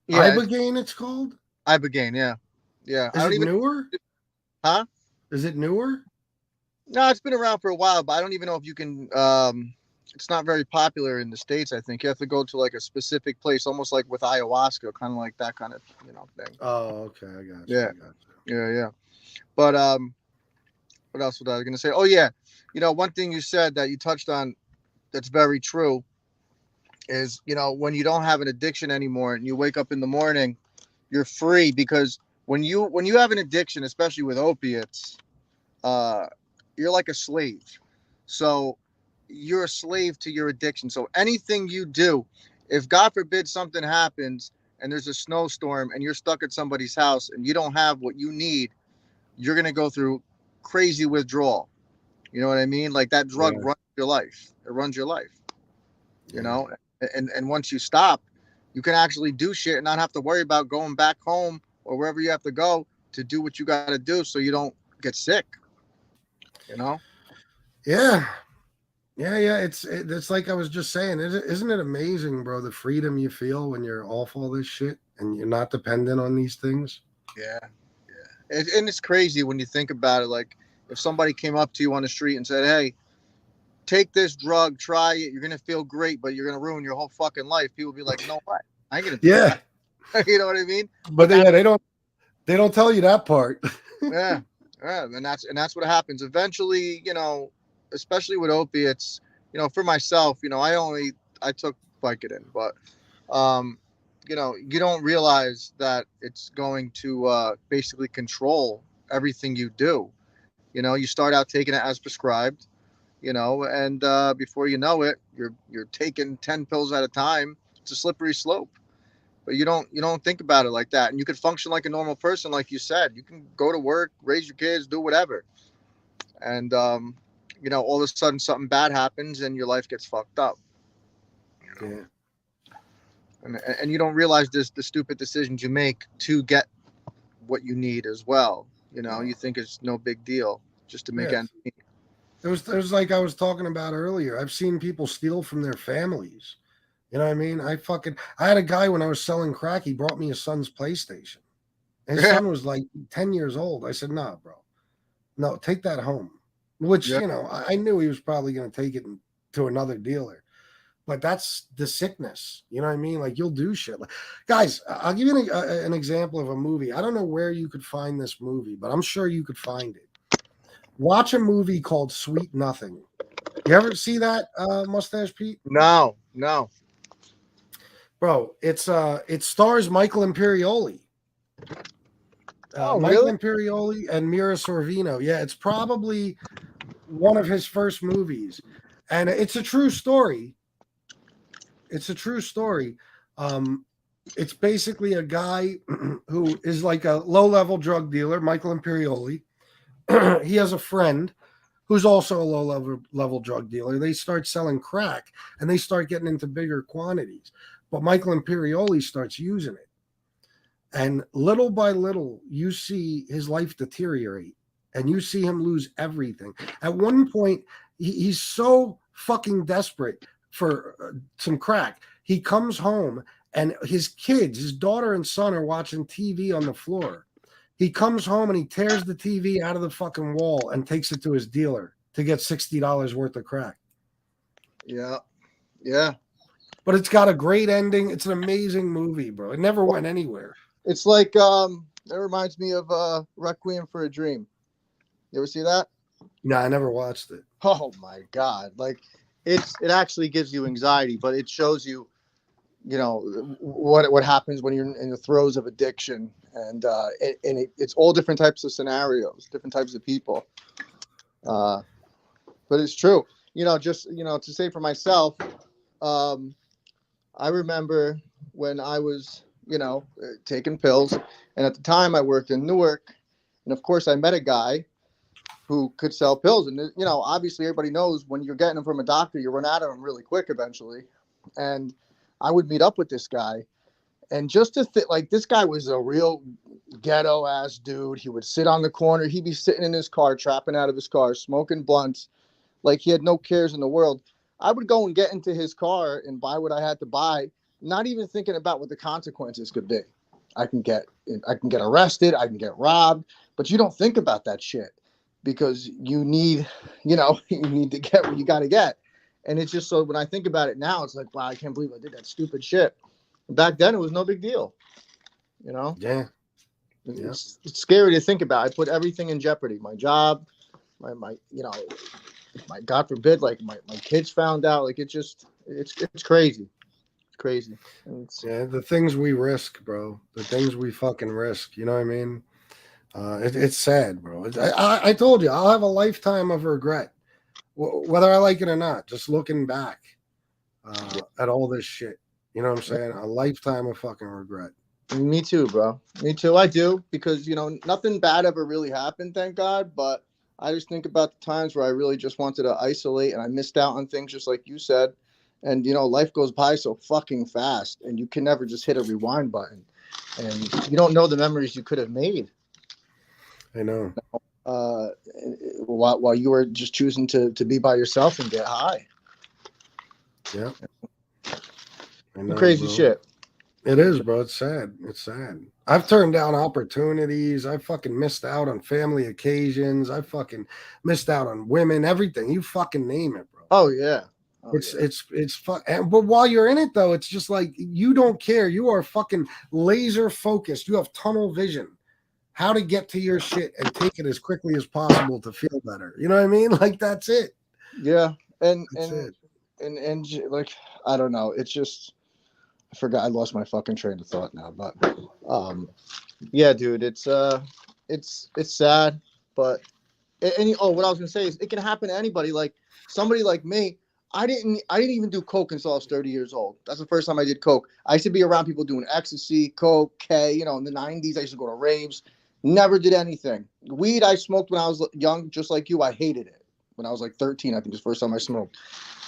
Speaker 2: Yeah,
Speaker 1: Ibogaine, it's called?
Speaker 2: Ibogaine, yeah.
Speaker 1: Is it newer?
Speaker 2: Huh?
Speaker 1: Is it newer?
Speaker 2: No, it's been around for a while, but I don't even know if you can. It's not very popular in the States. I think you have to go to like a specific place, almost like with ayahuasca, kind of like that kind of thing.
Speaker 1: Oh, okay, I got you.
Speaker 2: Yeah. But what else was I going to say? Oh yeah, one thing you said that you touched on that's very true is when you don't have an addiction anymore and you wake up in the morning, you're free, because when you have an addiction, especially with opiates, you're like a slave. So you're a slave to your addiction. So anything you do, if God forbid something happens and there's a snowstorm and you're stuck at somebody's house and you don't have what you need, you're going to go through crazy withdrawal. You know what I mean? Like that drug runs your life. It runs your life, and once you stop, you can actually do shit and not have to worry about going back home or wherever you have to go to do what you got to do so you don't get sick.
Speaker 1: Yeah. It's like I was just saying. Isn't it amazing, bro, the freedom you feel when you're off all this shit and you're not dependent on these things?
Speaker 2: Yeah. And it's crazy when you think about it. Like if somebody came up to you on the street and said, "Hey, take this drug, try it. You're gonna feel great, but you're gonna ruin your whole fucking life." People would be like, "No way, I ain't gonna do that." You know what I mean?
Speaker 1: But they don't tell you that part.
Speaker 2: Yeah, and that's what happens eventually. Especially with opiates. For myself, I took Vicodin, but you don't realize that it's going to basically control everything you do. You start out taking it as prescribed, and before you know it, you're taking 10 pills at a time. It's a slippery slope. But you don't think about it like that. And you could function like a normal person, like you said. You can go to work, raise your kids, do whatever. And all of a sudden something bad happens and your life gets fucked up.
Speaker 1: Yeah.
Speaker 2: And you don't realize the stupid decisions you make to get what you need as well. You think it's no big deal just to make ends meet.
Speaker 1: It was like I was talking about earlier. I've seen people steal from their families. You know what I mean? I had a guy when I was selling crack, he brought me his son's PlayStation. His son was like 10 years old. I said, "Nah, bro. No, take that home." Which, I knew he was probably going to take it to another dealer. But that's the sickness. You know what I mean? Like, you'll do shit. Guys, I'll give you an example of a movie. I don't know where you could find this movie, but I'm sure you could find it. Watch a movie called Sweet Nothing. You ever see that, Mustache Pete?
Speaker 2: No.
Speaker 1: Bro, it stars Michael Imperioli.
Speaker 2: Oh,
Speaker 1: Michael
Speaker 2: really?
Speaker 1: Imperioli and Mira Sorvino. Yeah, it's probably one of his first movies, and it's a true story. It's a true story. Um, it's basically a guy who is like a low-level drug dealer, Michael Imperioli. He has a friend who's also a low level drug dealer. They start selling crack and they start getting into bigger quantities. But Michael Imperioli starts using it. And little by little, you see his life deteriorate and you see him lose everything. At one point, he's so fucking desperate for some crack. He comes home and his kids, his daughter and son, are watching TV on the floor. He comes home and he tears the TV out of the fucking wall and takes it to his dealer to get $60 worth of crack.
Speaker 2: Yeah. Yeah.
Speaker 1: But it's got a great ending. It's an amazing movie, bro. It never went anywhere.
Speaker 2: It's like that reminds me of Requiem for a Dream. You ever see that?
Speaker 1: No, I never watched it.
Speaker 2: Oh my God. Like it actually gives you anxiety, but it shows you, you know, what happens when you're in the throes of addiction, and it's all different types of scenarios, different types of people. But it's true. You know, just, you know, to say for myself, I remember when I was, you know, taking pills, and at the time I worked in Newark, and of course I met a guy who could sell pills, and you know, obviously everybody knows when you're getting them from a doctor, you run out of them really quick eventually, and I would meet up with this guy, and just to like, this guy was a real ghetto ass dude. He would sit on the corner. He'd be sitting in his car, trapping out of his car, smoking blunts, like he had no cares in the world. I would go and get into his car and buy what I had to buy, not even thinking about what the consequences could be. I can get arrested, I can get robbed, but you don't think about that shit because you need, you know, you need to get what you got to get. And it's just, so when I think about it now, it's like, wow, I can't believe I did that stupid shit. Back then, it was no big deal, you know?
Speaker 1: Yeah.
Speaker 2: It's scary to think about. I put everything in jeopardy. My job, my you know, my, God forbid, like my kids found out. Like it's crazy. It's crazy.
Speaker 1: Yeah, the things we risk, bro. The things we fucking risk. You know what I mean? It's sad, bro. I told you, I'll have a lifetime of regret, whether I like it or not. Just looking back at all this shit. You know what I'm saying? A lifetime of fucking regret.
Speaker 2: Me too, bro. Me too. I do, because, you know, nothing bad ever really happened, thank God. But I just think about the times where I really just wanted to isolate and I missed out on things, just like you said. And, you know, life goes by so fucking fast, and you can never just hit a rewind button. And you don't know the memories you could have made.
Speaker 1: I know.
Speaker 2: While you were just choosing to be by yourself and get high.
Speaker 1: Yeah. I know,
Speaker 2: Crazy
Speaker 1: bro.
Speaker 2: shit.
Speaker 1: It is, bro. It's sad. It's sad. I've turned down opportunities. I fucking missed out on family occasions. I fucking missed out on women, everything. You fucking name it, bro.
Speaker 2: Oh, yeah.
Speaker 1: It's fun. But while you're in it, though, it's just like you don't care. You are fucking laser focused. You have tunnel vision. How to get to your shit and take it as quickly as possible to feel better. You know what I mean? Like that's it.
Speaker 2: Yeah. And like, I don't know. It's just, I forgot. I lost my fucking train of thought now. But yeah, dude, it's sad. But what I was gonna say is, it can happen to anybody. Like somebody like me. I didn't even do coke until I was 30 years old. That's the first time I did coke. I used to be around people doing ecstasy, coke, K. You know, in the 90s, I used to go to raves. Never did anything. Weed I smoked when I was young, just like you. I hated it when I was like 13. I think it's the first time I smoked.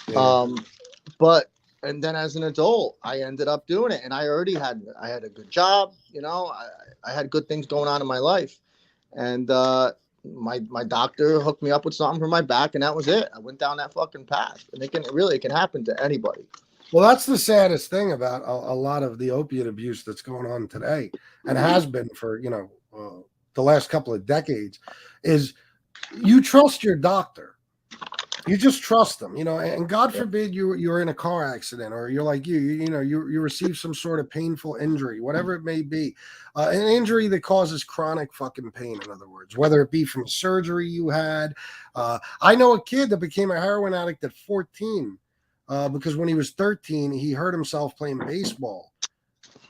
Speaker 1: Yeah.
Speaker 2: But and then as an adult, I ended up doing it, and I had a good job. You know, I had good things going on in my life, and my doctor hooked me up with something for my back, and that was it. I went down that fucking path, and it can happen to anybody.
Speaker 1: Well, that's the saddest thing about a lot of the opiate abuse that's going on today, and has been for, you know, the last couple of decades, is you trust your doctor. You just trust them, you know, and God forbid you're in a car accident, or you're like you know, you receive some sort of painful injury, whatever it may be, an injury that causes chronic fucking pain, in other words, whether it be from surgery you had. I know a kid that became a heroin addict at 14 because when he was 13, he hurt himself playing baseball,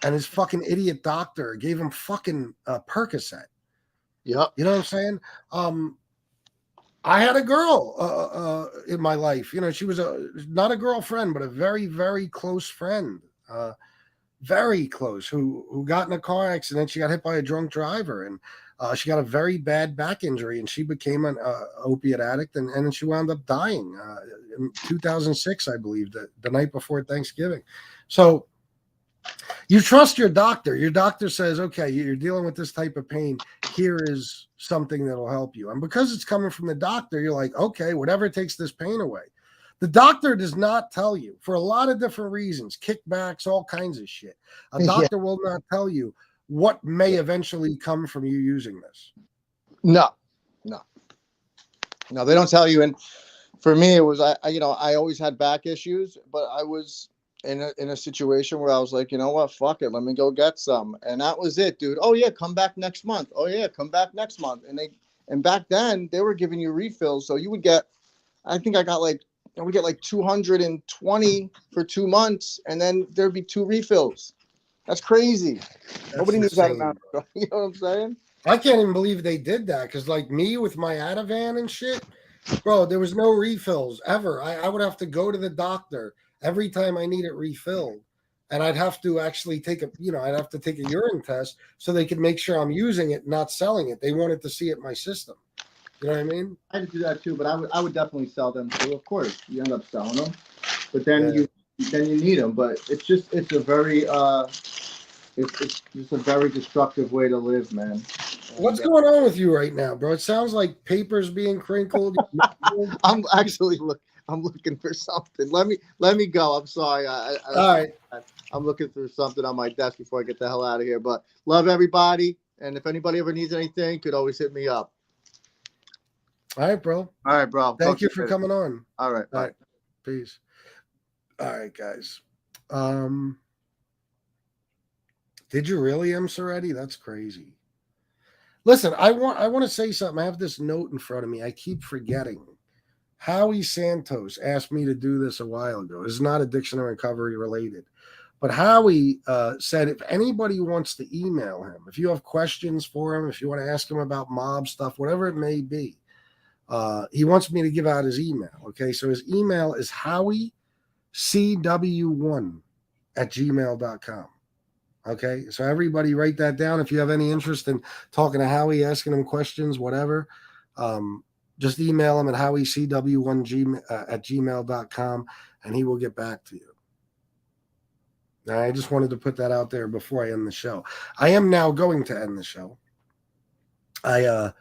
Speaker 1: and his fucking idiot doctor gave him fucking Percocet.
Speaker 2: Yep.
Speaker 1: You know what I'm saying? I had a girl in my life. You know, she was not a girlfriend, but a very, very close friend. Very close, who got in a car accident. She got hit by a drunk driver, and she got a very bad back injury, and she became an opiate addict, and she wound up dying in 2006, I believe, the night before Thanksgiving. So you trust your doctor. Your doctor says, okay, you're dealing with this type of pain. Here is something that'll help you. And because it's coming from the doctor, you're like, okay, whatever takes this pain away. The doctor does not tell you for a lot of different reasons, kickbacks, all kinds of shit. A
Speaker 2: Yeah.
Speaker 1: doctor will not tell you what may eventually come from you using this.
Speaker 2: No, they don't tell you. And for me, it was, I always had back issues, but I was in a situation where I was like, you know what, fuck it, let me go get some. And that was it, dude. Oh yeah, come back next month. Oh yeah, come back next month. And back then they were giving you refills. So you would get, I think I would get like 220 for 2 months, and then there'd be 2 refills. That's crazy. Nobody needs that amount. You know what I'm saying?
Speaker 1: I can't even believe they did that, because like me with my Ativan and shit, bro, there was no refills ever. I would have to go to the doctor every time I need it refilled. And I'd have to actually I'd have to take a urine test so they could make sure I'm using it, not selling it. They wanted to see it in my system. You know what I mean?
Speaker 2: I had to do that too, but I would definitely sell them too. Of course, you end up selling them, but then you need them. But it's a very it's just a very destructive way to live, man.
Speaker 1: What's going on with you right now, bro? It sounds like papers being crinkled.
Speaker 2: I'm looking for something. Let me go. I'm sorry. All
Speaker 1: right.
Speaker 2: I'm looking through something on my desk before I get the hell out of here. But love everybody, and if anybody ever needs anything, could always hit me up.
Speaker 1: All right, bro.
Speaker 2: All right, bro.
Speaker 1: Thank you for coming on.
Speaker 2: All right. Bye.
Speaker 1: All right. Peace. All right, guys. Did you really, M. Soretti? That's crazy. Listen, I want to say something. I have this note in front of me. I keep forgetting. Howie Santos asked me to do this a while ago. It's not addiction and recovery related. But Howie said if anybody wants to email him, if you have questions for him, if you want to ask him about mob stuff, whatever it may be, he wants me to give out his email. Okay, so his email is howiecw1@gmail.com. Okay, so everybody write that down. If you have any interest in talking to Howie, asking him questions, whatever, just email him at howiecw1@gmail.com, and he will get back to you. Now, I just wanted to put that out there before I end the show. I am now going to end the show. I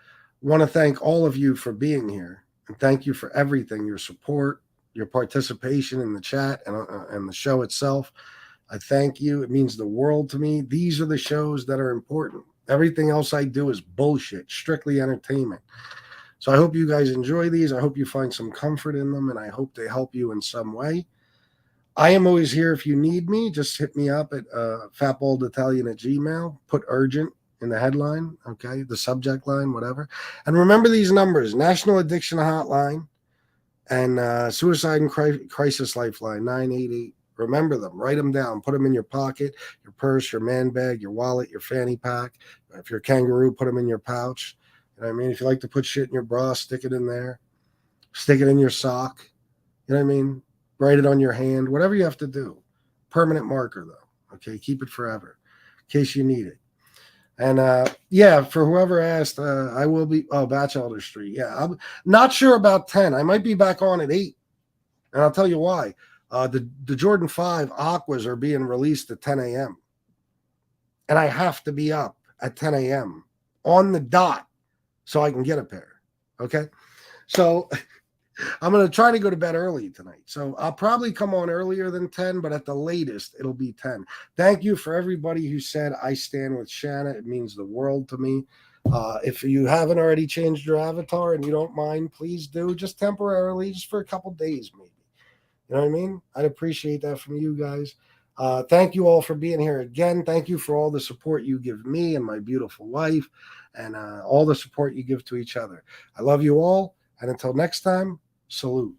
Speaker 1: want to thank all of you for being here, and thank you for everything, your support, your participation in the chat and the show itself. I thank you. It means the world to me. These are the shows that are important. Everything else I do is bullshit, strictly entertainment. So I hope you guys enjoy these. I hope you find some comfort in them, and I hope they help you in some way. I am always here if you need me. Just hit me up at fatbalditallion@gmail. Put urgent in the headline, okay? The subject line, whatever. And remember these numbers: National Addiction Hotline and Suicide and Crisis Lifeline, 988. Remember them. Write them down. Put them in your pocket, your purse, your man bag, your wallet, your fanny pack. If you're a kangaroo, put them in your pouch. You know what I mean? If you like to put shit in your bra, stick it in there. Stick it in your sock. You know what I mean? Write it on your hand. Whatever you have to do. Permanent marker, though. Okay? Keep it forever in case you need it. And, for whoever asked, I will be, Batchelder Street. Yeah, I'm not sure about 10. I might be back on at 8. And I'll tell you why. The Jordan 5 Aquas are being released at 10 a.m. And I have to be up at 10 a.m. on the dot so I can get a pair. Okay? So I'm going to try to go to bed early tonight. So I'll probably come on earlier than 10, but at the latest, it'll be 10. Thank you for everybody who said I stand with Shanna. It means the world to me. If you haven't already changed your avatar and you don't mind, please do. Just temporarily, just for a couple days maybe. You know what I mean? I'd appreciate that from you guys. Thank you all for being here again. Thank you for all the support you give me and my beautiful wife, and all the support you give to each other. I love you all. And until next time, salute.